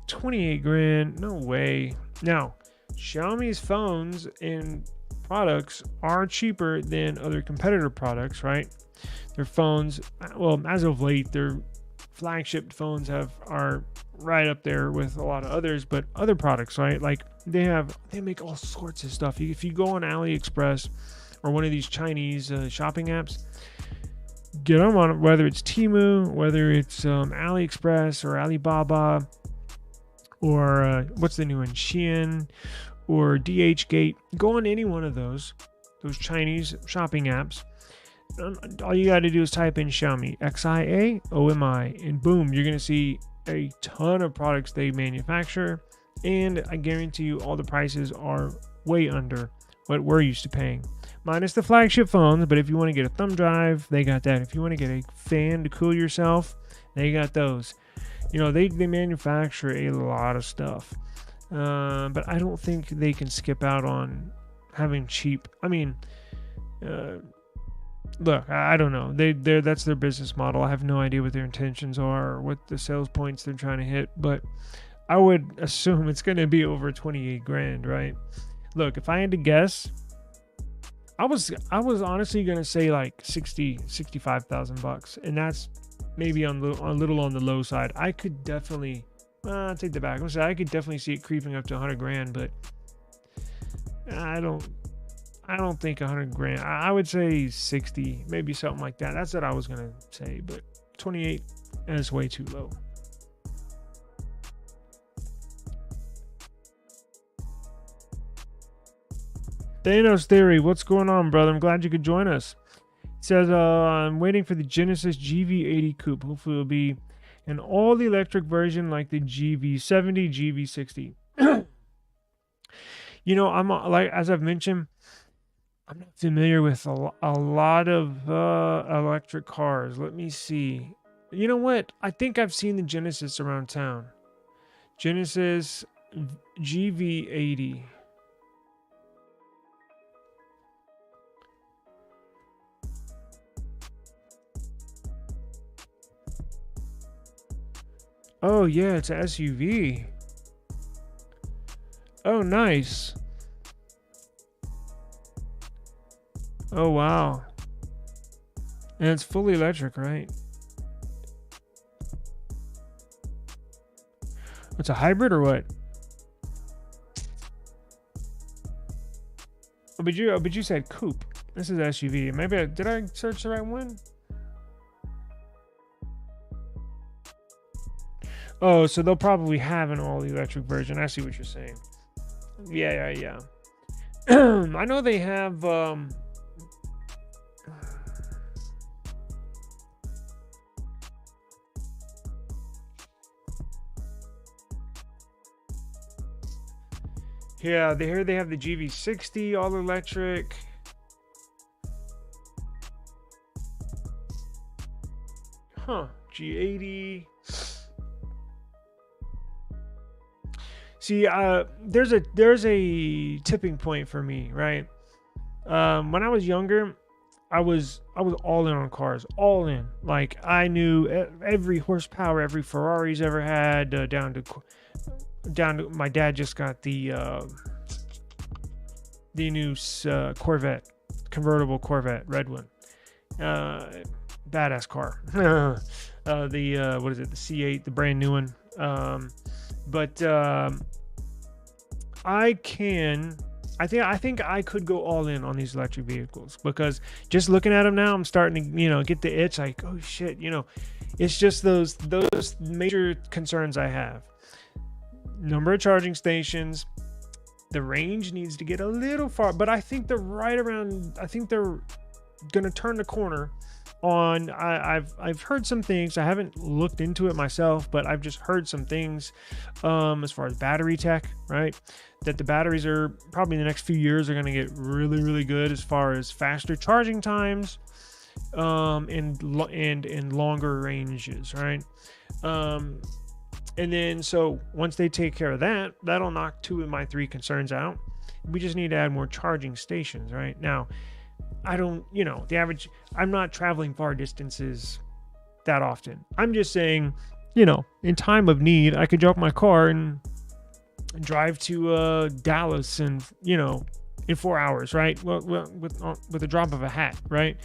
28 grand? No way. Now, Xiaomi's phones and products are cheaper than other competitor products, right? Their phones, well, as of late, their flagship phones are right up there with a lot of others, but other products, right? Like they make all sorts of stuff. If you go on AliExpress or one of these Chinese shopping apps, get them on, whether it's Temu, whether it's AliExpress or Alibaba, or what's the new one, Shein or DHgate. Go on any one of those Chinese shopping apps. All you got to do is type in Xiaomi, XIAOMI, and boom, you're going to see a ton of products they manufacture. And I guarantee you all the prices are way under what we're used to paying. Minus the flagship phones, but if you want to get a thumb drive, they got that. If you want to get a fan to cool yourself, they got those. You know, they manufacture a lot of stuff. But I don't think they can skip out on having cheap. I mean, look, I don't know. That's their business model. I have no idea what their intentions are or what the sales points they're trying to hit, but I would assume it's going to be over 28 grand, right? Look, if I had to guess, I was honestly going to say like 65,000 bucks, and that's maybe a little on the low side. I could definitely take that back. I'm gonna say I could definitely see it creeping up to 100 grand, but I don't think 100 grand. I would say 60, maybe something like that. That's what I was gonna say, but 28 is way too low. Thanos Theory, what's going on, brother? I'm glad you could join us. It says, I'm waiting for the Genesis GV80 Coupe. Hopefully it'll be an all-electric version like the GV70, GV60. You know, I'm like, as I've mentioned, I'm not familiar with a lot of electric cars. Let me see. You know what? I think I've seen the Genesis around town. Genesis GV80. Oh, yeah, it's an SUV. Oh, nice. Oh, wow. And it's fully electric, right? It's a hybrid or what? Oh, but you said coupe. This is SUV. Maybe did I search the right one? Oh, so they'll probably have an all-electric version. I see what you're saying. Yeah. I know they have yeah, they have the GV60 all-electric. Huh, G80. See, there's a tipping point for me, right? When I was younger, I was all in on cars, all in. Like, I knew every horsepower every Ferrari's ever had, down to my dad just got the new Corvette, convertible Corvette, red one. Badass car. What is it? The C8, the brand new one. But I think I could go all in on these electric vehicles, because just looking at them now, I'm starting to, get the itch. Like, oh shit, it's just those major concerns I have. Number of charging stations, the range needs to get a little far, but I think they're gonna turn the corner on. I've heard some things. I haven't looked into it myself, but I've just heard some things as far as battery tech, right? That the batteries are probably in the next few years are going to get really, really good as far as faster charging times, and longer ranges, right? And then so once they take care of that, that'll knock 2 of my 3 concerns out. We just need to add more charging stations, right? Now, I don't, the average, I'm not traveling far distances that often. I'm just saying, in time of need, I could jump my car and drive to Dallas and, in 4 hours, right? Well, with a drop of a hat, right?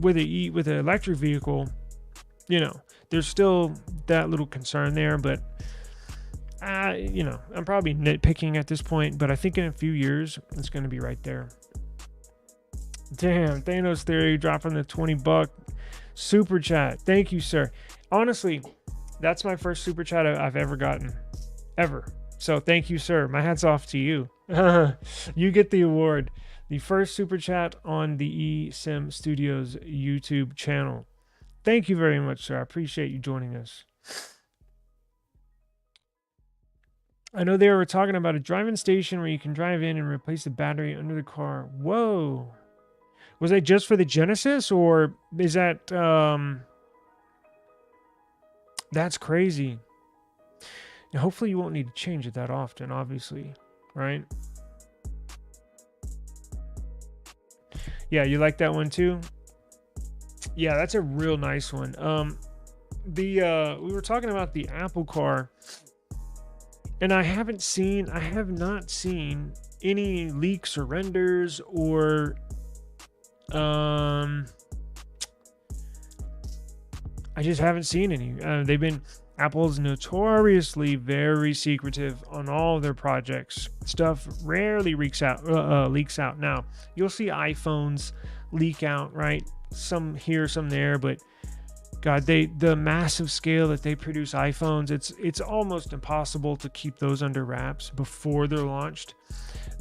With an electric vehicle, there's still that little concern there, but I'm probably nitpicking at this point, but I think in a few years it's going to be right there. Damn, Thanos Theory dropping the $20 super chat. Thank you, sir. Honestly, that's my first super chat I've ever gotten, ever. So thank you, sir. My hat's off to you. You get the award. The first super chat on the eSIM Studios YouTube channel. Thank you very much, sir. I appreciate you joining us. I know they were talking about a drive-in station where you can drive in and replace the battery under the car. Whoa. Was that just for the Genesis, or is that... That's crazy. Now, hopefully you won't need to change it that often, obviously, right? Yeah, you like that one too? Yeah, that's a real nice one. We were talking about the Apple car, and I have not seen any leaks or renders or I just haven't seen any. Apple's notoriously very secretive on all of their projects. Stuff rarely leaks out. Now, you'll see iPhones leak out, right? Some here, some there, but God, the massive scale that they produce iPhones, it's almost impossible to keep those under wraps before they're launched.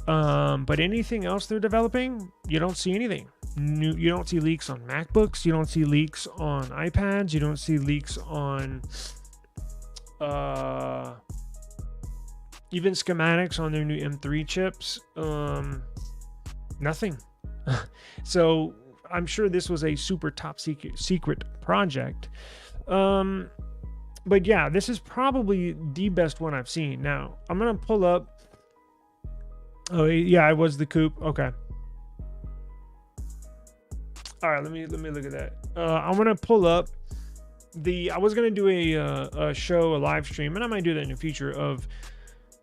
But anything else they're developing, you don't see anything. You don't see leaks on MacBooks. You don't see leaks on iPads. You don't see leaks on even schematics on their new M3 chips. Nothing. So I'm sure this was a super top secret project. But yeah, this is probably the best one I've seen. Now, I'm going to pull up. Oh, yeah, it was the coupe. Okay. All right, let me look at that. I'm going to pull up I was going to do a show, a live stream, and I might do that in the future, of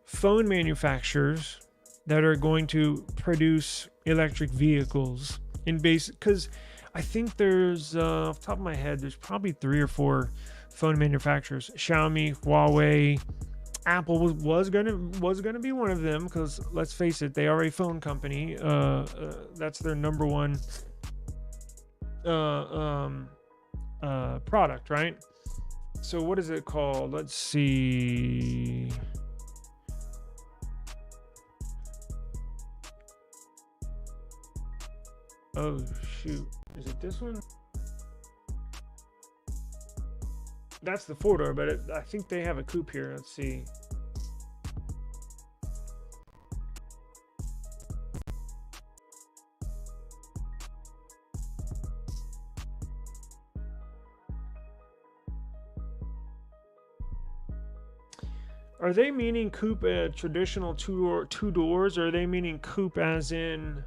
phone manufacturers that are going to produce electric vehicles in basic, because I think there's off the top of my head, there's probably 3 or 4 phone manufacturers. Xiaomi, Huawei, Apple was gonna be one of them, because let's face it, they are a phone company. That's their number one product, right? So what is it called? Let's see. Oh shoot, is it this one? That's the four-door, but I think they have a coupe here. Let's see. Are they meaning coupe a traditional two doors, or are they meaning coupe as in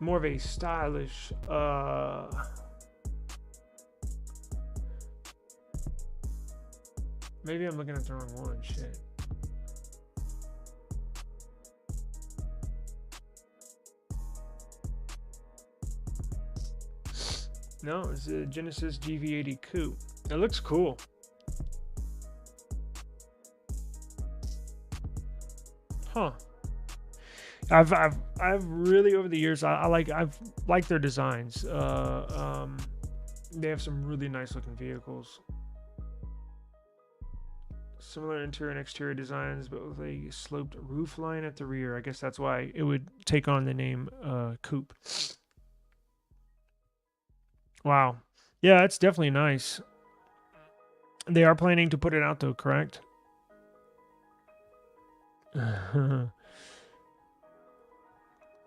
more of a stylish maybe I'm looking at the wrong one. Shit. No, it's a Genesis GV80 coupe. It looks cool. Huh. I've really over the years I've liked their designs. They have some really nice looking vehicles. Similar interior and exterior designs, but with a sloped roof line at the rear. I guess that's why it would take on the name coupe. Wow. Yeah, it's definitely nice. They are planning to put it out though, correct?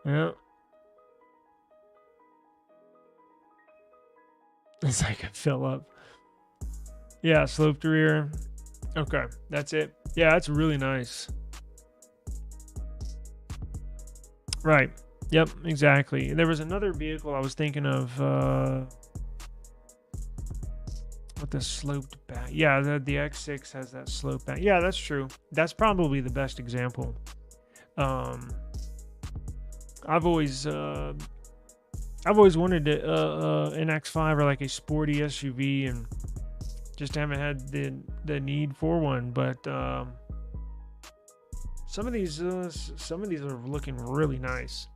Yeah. It's like a fill up. Yeah, sloped rear. Okay, that's it. Yeah, that's really nice. Right. Yep, exactly. There was another vehicle I was thinking of with the sloped back. Yeah, the X6 has that sloped back. Yeah, that's true. That's probably the best example. I've always wanted an X5 or like a sporty SUV, and just haven't had the need for one. But some of these are looking really nice.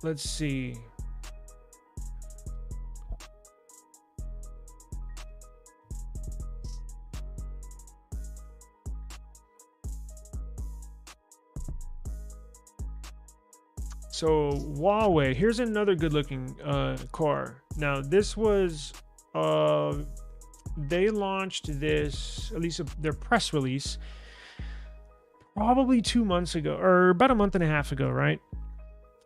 Let's see. So Huawei, here's another good looking car. Now this was they launched this, at least their press release, probably 2 months ago, or about a month and a half ago, right?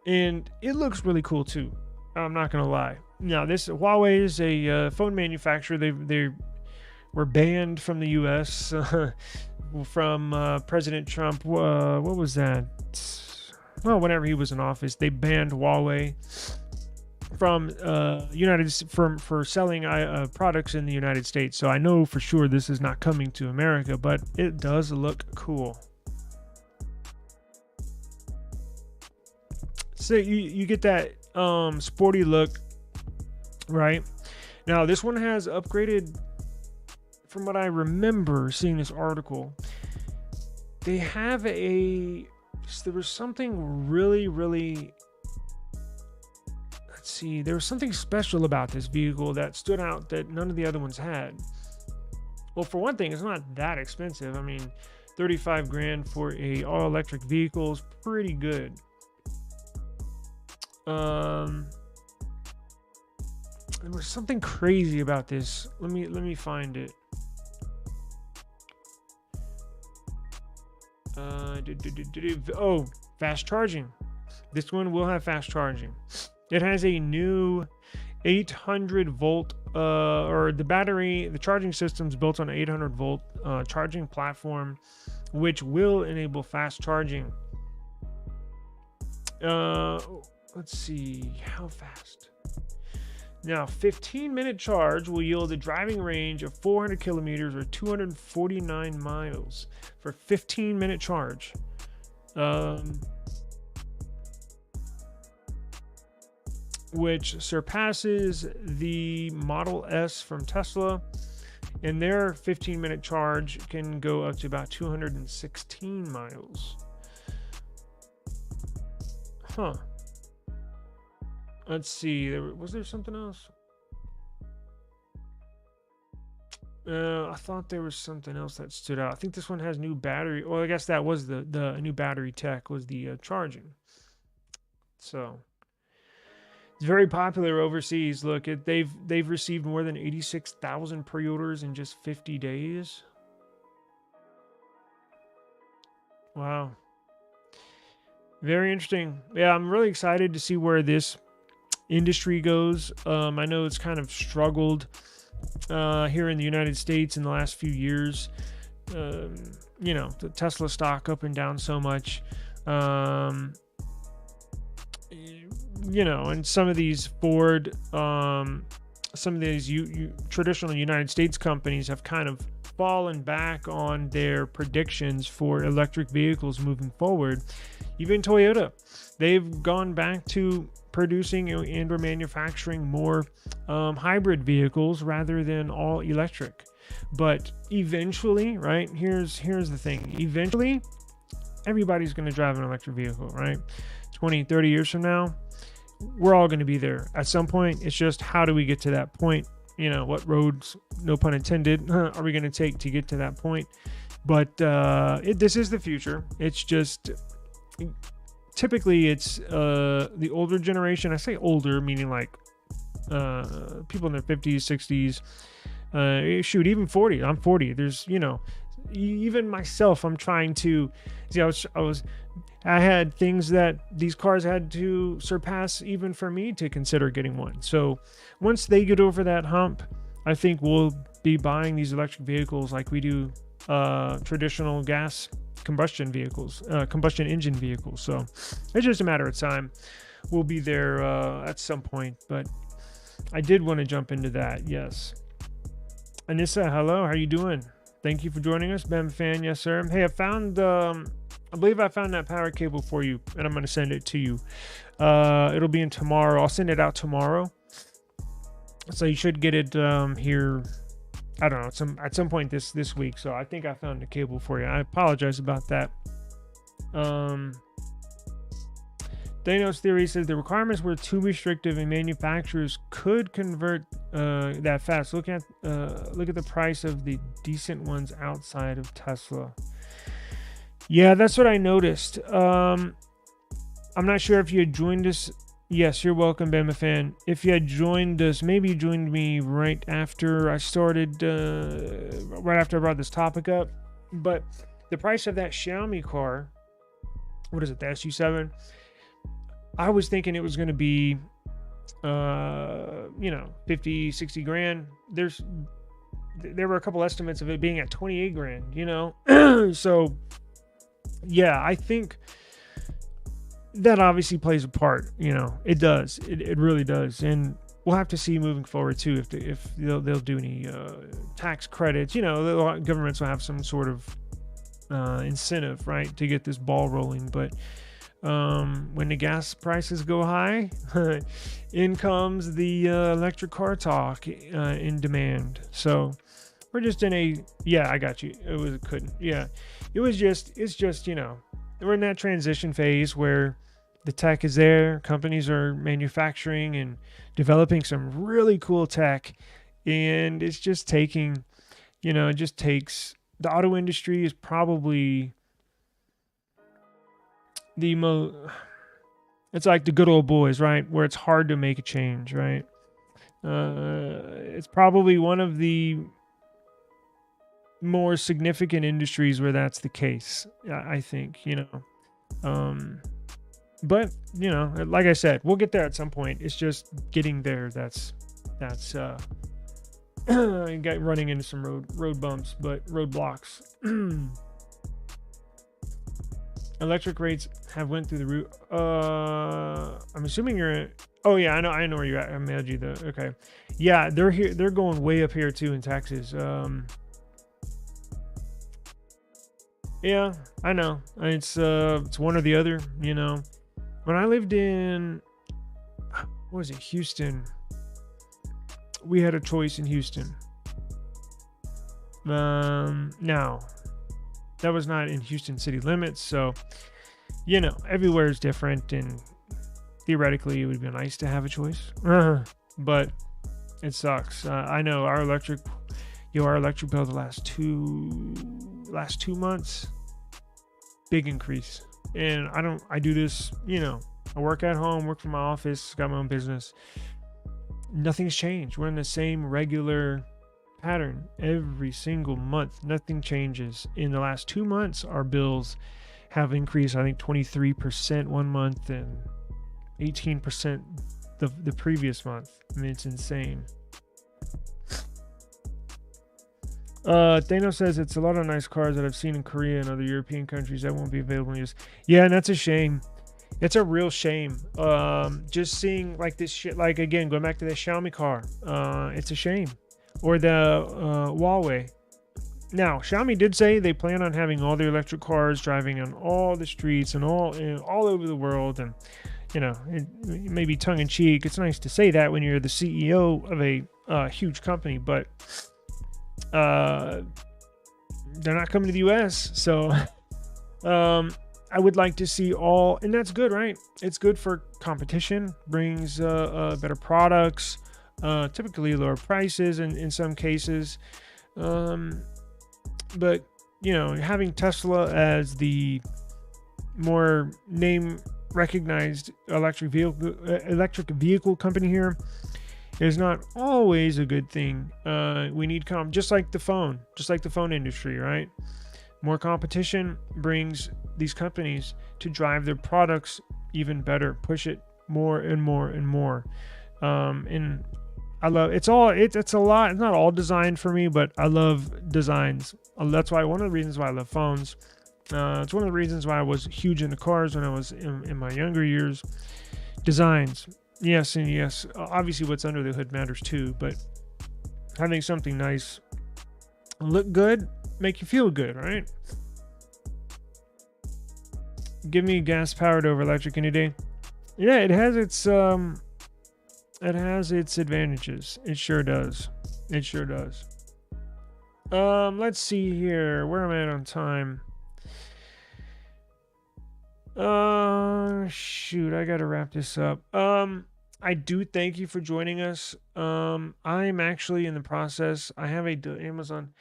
And it looks really cool too. I'm not gonna lie. Now this Huawei is a phone manufacturer. They were banned from the U.S. From President Trump. What was that? Well, whenever he was in office, they banned Huawei from for selling products in the United States. So I know for sure this is not coming to America, but it does look cool. So you get that sporty look, right? Now this one has upgraded, from what I remember seeing this article. They have there was something really, let's see, there was something special about this vehicle that stood out that none of the other ones had. Well, for one thing, it's not that expensive. I mean, 35 grand for a all-electric vehicle is pretty good. There was something crazy about this. Let me find it. Oh, fast charging. This one will have fast charging. It has a new 800 volt or the charging system's built on an 800 volt charging platform, which will enable fast charging. Let's see, how fast? Now, 15-minute charge will yield a driving range of 400 kilometers or 249 miles for 15-minute charge. Which surpasses the Model S from Tesla. And their 15-minute charge can go up to about 216 miles. Huh. Let's see. Was there something else? I thought there was something else that stood out. I think this one has new battery. Well, I guess that was the new battery tech was the charging. So it's very popular overseas. Look, they've received more than 86,000 pre-orders in just 50 days. Wow. Very interesting. Yeah, I'm really excited to see where this industry goes. I know it's kind of struggled here in the United States in the last few years. You know, the Tesla stock up and down so much. You know, and some of these Ford, some of these traditional United States companies have kind of fallen back on their predictions for electric vehicles moving forward. Even Toyota, they've gone back to producing and or manufacturing more hybrid vehicles rather than all electric. But eventually, right, here's the thing, eventually everybody's going to drive an electric vehicle, right? 20-30 years from now, we're all going to be there at some point. It's just, how do we get to that point? You know, what roads, no pun intended, are we going to take to get to that point? But this is the future. It's just, typically it's the older generation. I say older, meaning like people in their 50s, 60s, shoot, even 40. I'm 40. There's, you know, even myself, I'm trying to see, I had things that these cars had to surpass even for me to consider getting one. So once they get over that hump, I think we'll be buying these electric vehicles like we do traditional gas combustion vehicles, combustion engine vehicles. So it's just a matter of time. We'll be there at some point, but I did want to jump into that. Yes. Anissa, hello. How are you doing? Thank you for joining us. Ben fan. Yes, sir. Hey, I believe I found that power cable for you, and I'm going to send it to you. It'll be in tomorrow. I'll send it out tomorrow. So you should get it here, I don't know, at some point this week. So I think I found the cable for you. I apologize about that. Thanos Theory says the requirements were too restrictive and manufacturers could convert that fast. Look at the price of the decent ones outside of Tesla. Yeah, that's what I noticed. I'm not sure if you had joined us. Yes, you're welcome, Bama fan. If you had joined us, maybe you joined me right after I started, right after I brought this topic up. But the price of that Xiaomi car, what is it, the SU7? I was thinking it was going to be, 50, 60 grand. There were a couple estimates of it being at 28 grand, you know? So, yeah, I think that obviously plays a part, you know. It does. It really does. And we'll have to see moving forward, too, if they'll do any tax credits. You know, the governments will have some sort of incentive, right, to get this ball rolling. But when the gas prices go high, in comes the electric car talk in demand. So we're just in a, yeah, I got you. It's just, you know, we're in that transition phase where the tech is there. Companies are manufacturing and developing some really cool tech. And it's just taking, you know, it just takes, the auto industry is probably it's like the good old boys, right? Where it's hard to make a change, right? It's probably one of the more significant industries where that's the case, I think, you know. But, you know, like I said, we'll get there at some point. It's just getting there. That's running into some road bumps, but roadblocks. Electric rates have went through the roof. I'm assuming you're. Oh yeah, I know where you're at. I mailed you the. Okay, yeah, they're here. They're going way up here too in Texas. Yeah, I know. It's one or the other. You know, when I lived in, what was it, Houston? We had a choice in Houston. Now, that was not in Houston city limits, so, you know, everywhere is different, and theoretically it would be nice to have a choice, but it sucks. I know our electric Our electric bill the last two months, big increase. And I do this, I work at home, work from my office, got my own business. Nothing's changed. We're in the same regular pattern every single month. Nothing changes. In the last 2 months, our bills have increased, I think 23% one month and 18% the previous month. I mean, it's insane. Thanos says it's a lot of nice cars that I've seen in Korea and other European countries that won't be available in use. Yeah, and that's a shame. It's a real shame. Just seeing like this shit, like again, going back to the Xiaomi car, it's a shame. Or the Huawei. Now, Xiaomi did say they plan on having all their electric cars driving on all the streets and all over the world. And, it may be tongue in cheek. It's nice to say that when you're the CEO of a huge company, but they're not coming to the US. So I would like to see all, and that's good, right? It's good for competition, brings better products, typically lower prices in some cases. But having Tesla as the more name recognized electric vehicle company here is not always a good thing. We need just like the phone industry, right? More competition brings these companies to drive their products even better, push it more and more and more. And I love it's a lot. It's not all design for me, but I love designs. That's why one of the reasons why I love phones. It's one of the reasons why I was huge into cars when I was in my younger years. Designs, yes, and yes. Obviously, what's under the hood matters too. But having something nice, look good, make you feel good, right? Give me gas powered over electric any day. Yeah, it has its advantages. It sure does. Let's see here. Where am I at on time? Shoot, I gotta wrap this up. I do thank you for joining us. I'm actually in the process. I have Amazon.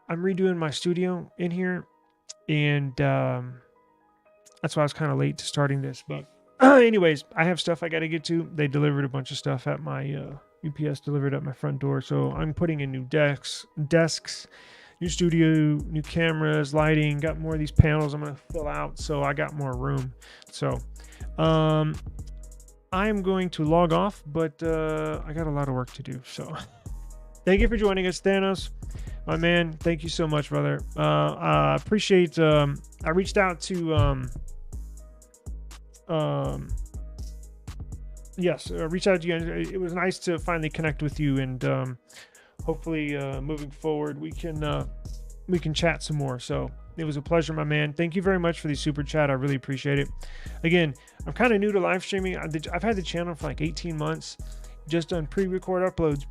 I'm redoing my studio in here, and that's why I was kind of late to starting this. But anyways, I have stuff I got to get to. They delivered a bunch of stuff at my UPS delivered at my front door, so I'm putting in new desks, new studio, new cameras, lighting. Got more of these panels I'm gonna fill out, so I got more room. So I am going to log off, but I got a lot of work to do. So thank you for joining us, Thanos, my man. Thank you so much, brother. I appreciate. I reached out to reach out to you. It was nice to finally connect with you, and hopefully moving forward we can chat some more. So it was a pleasure, my man. Thank you very much for the super chat. I really appreciate it. Again, I'm kind of new to live streaming. I've had the channel for like 18 months, just done pre-record uploads.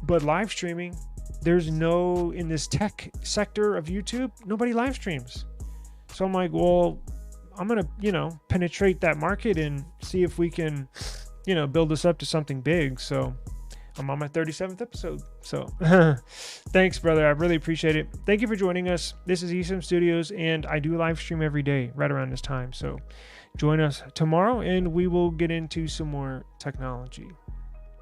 But live streaming, there's in this tech sector of YouTube, nobody live streams. So I'm like, well, I'm going to, penetrate that market and see if we can, build this up to something big. So I'm on my 37th episode. So thanks, brother. I really appreciate it. Thank you for joining us. This is eSIM Studios, and I do live stream every day right around this time. So join us tomorrow, and we will get into some more technology.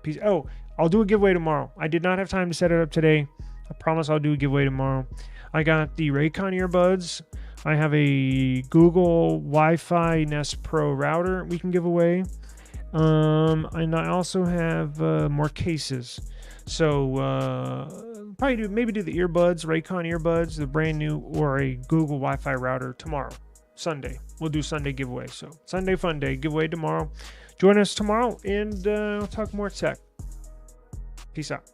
Peace. Oh, I'll do a giveaway tomorrow. I did not have time to set it up today. I promise I'll do a giveaway tomorrow. I got the Raycon earbuds. I have a Google Wi-Fi Nest Pro router we can give away. And I also have more cases. So maybe do the earbuds, Raycon earbuds, the brand new, or a Google Wi-Fi router tomorrow, Sunday. We'll do Sunday giveaway. So Sunday fun day, giveaway tomorrow. Join us tomorrow, and we'll talk more tech. Peace out.